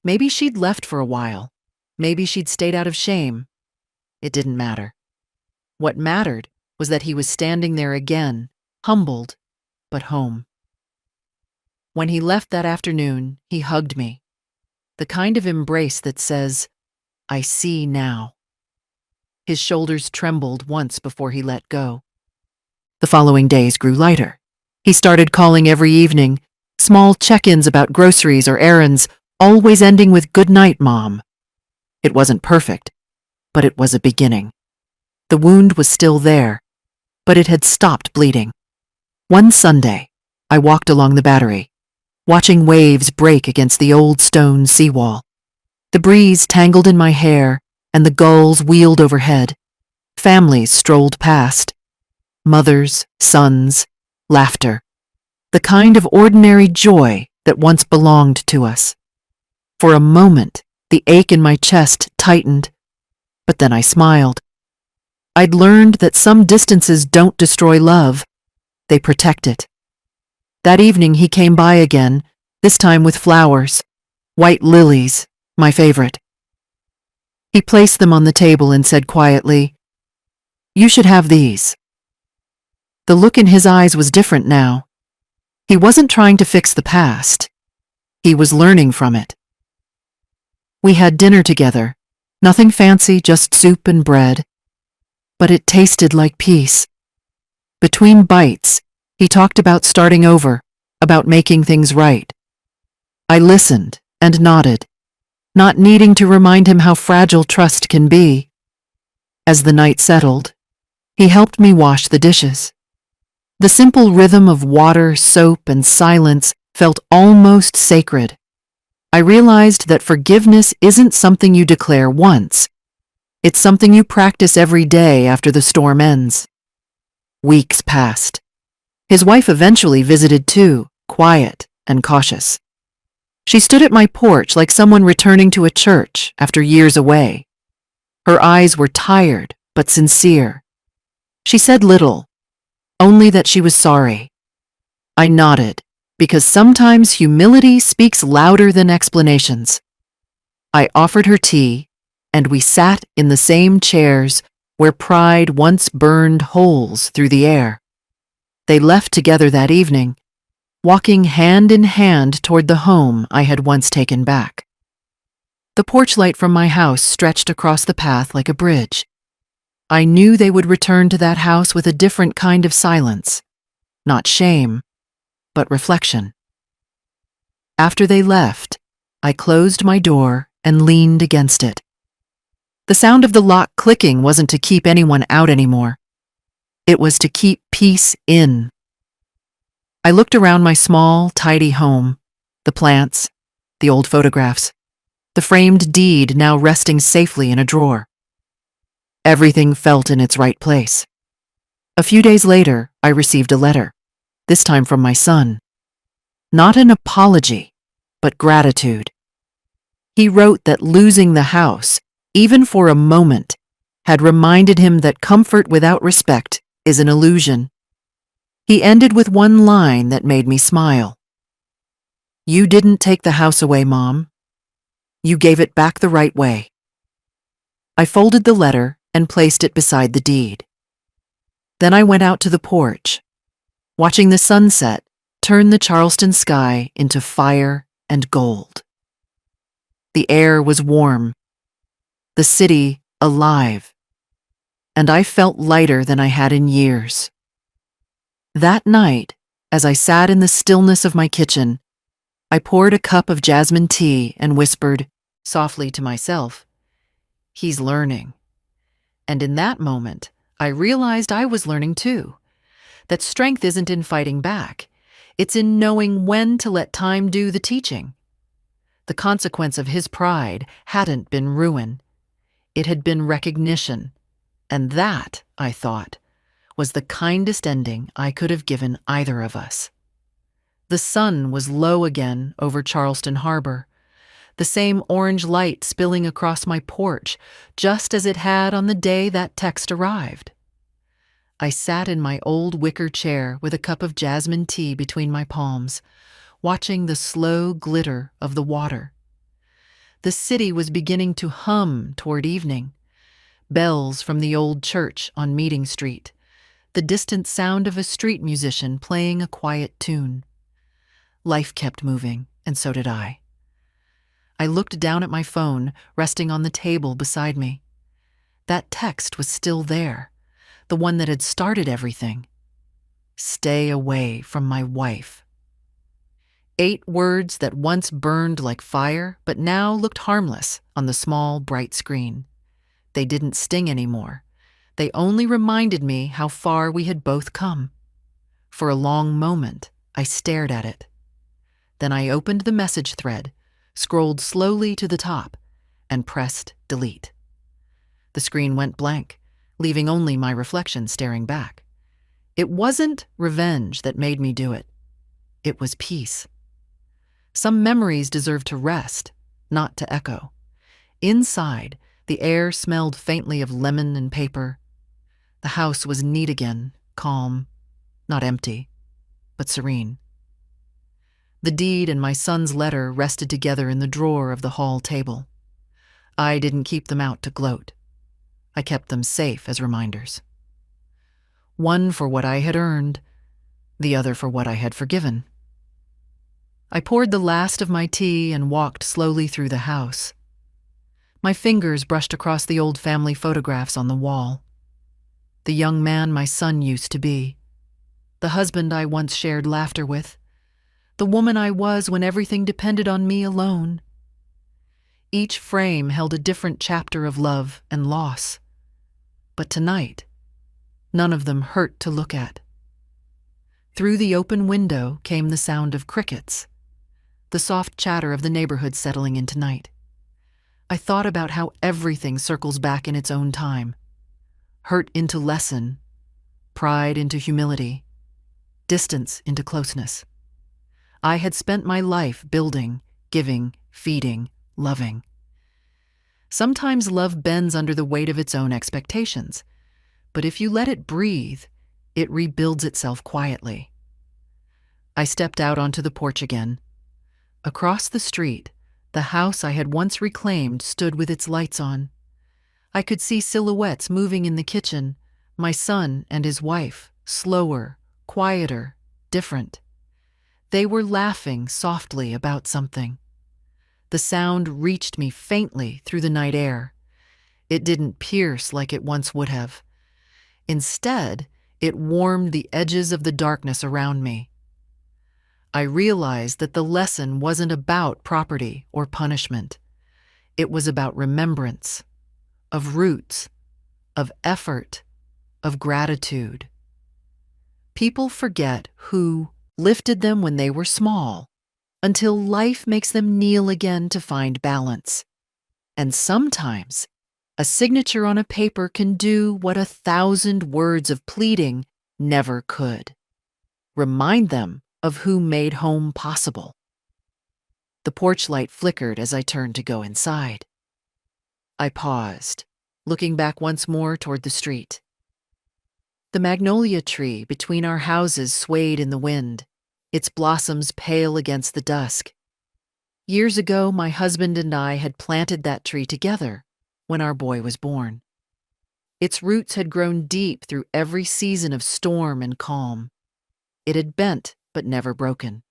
[SPEAKER 1] Maybe she'd left for a while. Maybe she'd stayed out of shame. It didn't matter. What mattered was that he was standing there again, humbled, but home. When he left that afternoon, he hugged me. The kind of embrace that says, "I see now." His shoulders trembled once before he let go. The following days grew lighter. He started calling every evening, small check-ins about groceries or errands, always ending with "Good night, Mom." It wasn't perfect, but it was a beginning. The wound was still there, but it had stopped bleeding. One Sunday, I walked along the Battery, watching waves break against the old stone seawall. The breeze tangled in my hair, and the gulls wheeled overhead. Families strolled past. Mothers, sons, laughter. The kind of ordinary joy that once belonged to us. For a moment, the ache in my chest tightened, but then I smiled. I'd learned that some distances don't destroy love, they protect it. That evening he came by again, this time with flowers, white lilies, my favorite. He placed them on the table and said quietly, "You should have these." The look in his eyes was different now. He wasn't trying to fix the past. He was learning from it. We had dinner together, nothing fancy, just soup and bread. But it tasted like peace. Between bites, he talked about starting over, about making things right. I listened and nodded, not needing to remind him how fragile trust can be. As the night settled, he helped me wash the dishes. The simple rhythm of water, soap, and silence felt almost sacred. I realized that forgiveness isn't something you declare once. It's something you practice every day after the storm ends. Weeks passed. His wife eventually visited too, quiet and cautious. She stood at my porch like someone returning to a church after years away. Her eyes were tired but sincere. She said little, only that she was sorry. I nodded, because sometimes humility speaks louder than explanations. I offered her tea, and we sat in the same chairs where pride once burned holes through the air. They left together that evening, walking hand in hand toward the home I had once taken back. The porch light from my house stretched across the path like a bridge. I knew they would return to that house with a different kind of silence, not shame, but reflection. After they left, I closed my door and leaned against it. The sound of the lock clicking wasn't to keep anyone out anymore. It was to keep peace in. I looked around my small, tidy home, the plants, the old photographs, the framed deed now resting safely in a drawer. Everything felt in its right place. A few days later, I received a letter, this time from my son. Not an apology, but gratitude. He wrote that losing the house, even for a moment, had reminded him that comfort without respect is an illusion. He ended with one line that made me smile. "You didn't take the house away, Mom. You gave it back the right way." I folded the letter and placed it beside the deed. Then I went out to the porch, watching the sunset turn the Charleston sky into fire and gold. The air was warm, the city alive, and I felt lighter than I had in years. That night, as I sat in the stillness of my kitchen, I poured a cup of jasmine tea and whispered softly to myself, "He's learning." And in that moment, I realized I was learning too, that strength isn't in fighting back, it's in knowing when to let time do the teaching. The consequence of his pride hadn't been ruin. It had been recognition, and that, I thought, was the kindest ending I could have given either of us. The sun was low again over Charleston Harbor, the same orange light spilling across my porch, just as it had on the day that text arrived. I sat in my old wicker chair with a cup of jasmine tea between my palms, watching the slow glitter of the water. The city was beginning to hum toward evening. Bells from the old church on Meeting Street, the distant sound of a street musician playing a quiet tune. Life kept moving, and so did I. I looked down at my phone, resting on the table beside me. That text was still there, the one that had started everything. Stay away from my wife. 8 words that once burned like fire, but now looked harmless on the small, bright screen. They didn't sting anymore. They only reminded me how far we had both come. For a long moment, I stared at it. Then I opened the message thread, scrolled slowly to the top, and pressed delete. The screen went blank, leaving only my reflection staring back. It wasn't revenge that made me do it. It was peace. Some memories deserve to rest, not to echo. Inside, the air smelled faintly of lemon and paper. The house was neat again, calm, not empty, but serene. The deed and my son's letter rested together in the drawer of the hall table. I didn't keep them out to gloat. I kept them safe as reminders. One for what I had earned, the other for what I had forgiven. I poured the last of my tea and walked slowly through the house. My fingers brushed across the old family photographs on the wall. The young man my son used to be. The husband I once shared laughter with. The woman I was when everything depended on me alone. Each frame held a different chapter of love and loss. But tonight, none of them hurt to look at. Through the open window came the sound of crickets, the soft chatter of the neighborhood settling into night. I thought about how everything circles back in its own time. Hurt into lesson, pride into humility, distance into closeness. I had spent my life building, giving, feeding, loving. Sometimes love bends under the weight of its own expectations, but if you let it breathe, it rebuilds itself quietly. I stepped out onto the porch again. Across the street, the house I had once reclaimed stood with its lights on. I could see silhouettes moving in the kitchen, my son and his wife, slower, quieter, different. They were laughing softly about something. The sound reached me faintly through the night air. It didn't pierce like it once would have. Instead, it warmed the edges of the darkness around me. I realized that the lesson wasn't about property or punishment. It was about remembrance, of roots, of effort, of gratitude. People forget who lifted them when they were small, until life makes them kneel again to find balance. And sometimes, a signature on a paper can do what 1,000 words of pleading never could. Remind them of who made home possible. The porch light flickered as I turned to go inside. I paused, looking back once more toward the street. The magnolia tree between our houses swayed in the wind, its blossoms pale against the dusk. Years ago, my husband and I had planted that tree together when our boy was born. Its roots had grown deep through every season of storm and calm. It had bent but never broken.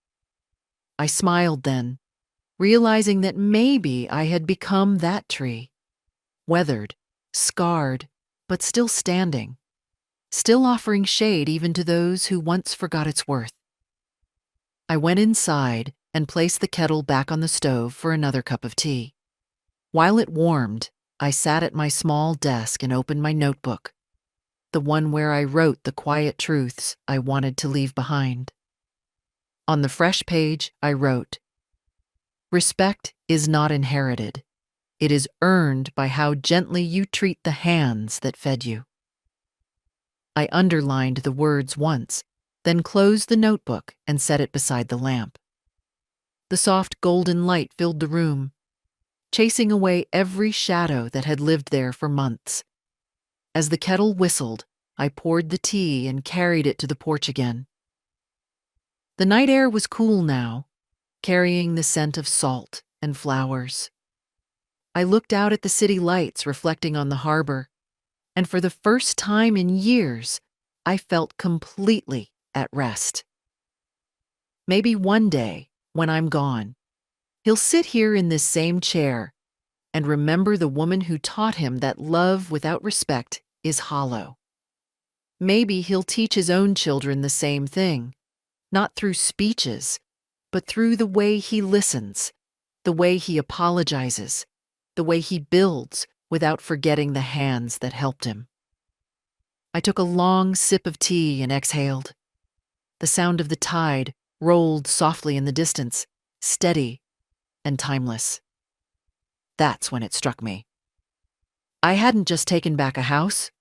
[SPEAKER 1] I smiled then, realizing that maybe I had become that tree, weathered, scarred, but still standing, still offering shade even to those who once forgot its worth. I went inside and placed the kettle back on the stove for another cup of tea. While it warmed, I sat at my small desk and opened my notebook, the one where I wrote the quiet truths I wanted to leave behind. On the fresh page, I wrote, "Respect is not inherited. It is earned by how gently you treat the hands that fed you." I underlined the words once, then closed the notebook and set it beside the lamp. The soft golden light filled the room, chasing away every shadow that had lived there for months. As the kettle whistled, I poured the tea and carried it to the porch again. The night air was cool now, carrying the scent of salt and flowers. I looked out at the city lights reflecting on the harbor, and for the first time in years, I felt completely at rest. Maybe one day, when I'm gone, he'll sit here in this same chair and remember the woman who taught him that love without respect is hollow. Maybe he'll teach his own children the same thing, not through speeches, but through the way he listens, the way he apologizes, the way he builds without forgetting the hands that helped him. I took a long sip of tea and exhaled. The sound of the tide rolled softly in the distance, steady and timeless. That's when it struck me. I hadn't just taken back a house.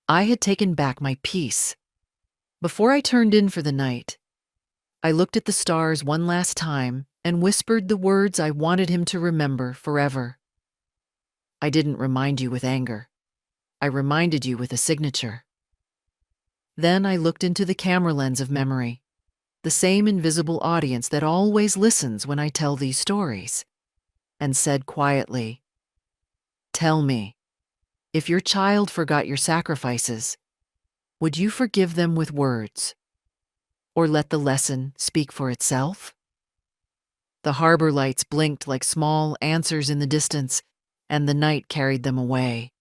[SPEAKER 1] I had taken back my peace. Before I turned in for the night, I looked at the stars one last time and whispered the words I wanted him to remember forever. I didn't remind you with anger. I reminded you with a signature. Then I looked into the camera lens of memory, the same invisible audience that always listens when I tell these stories, and said quietly, "Tell me, if your child forgot your sacrifices, would you forgive them with words, or let the lesson speak for itself?" The harbor lights blinked like small answers in the distance, and the night carried them away.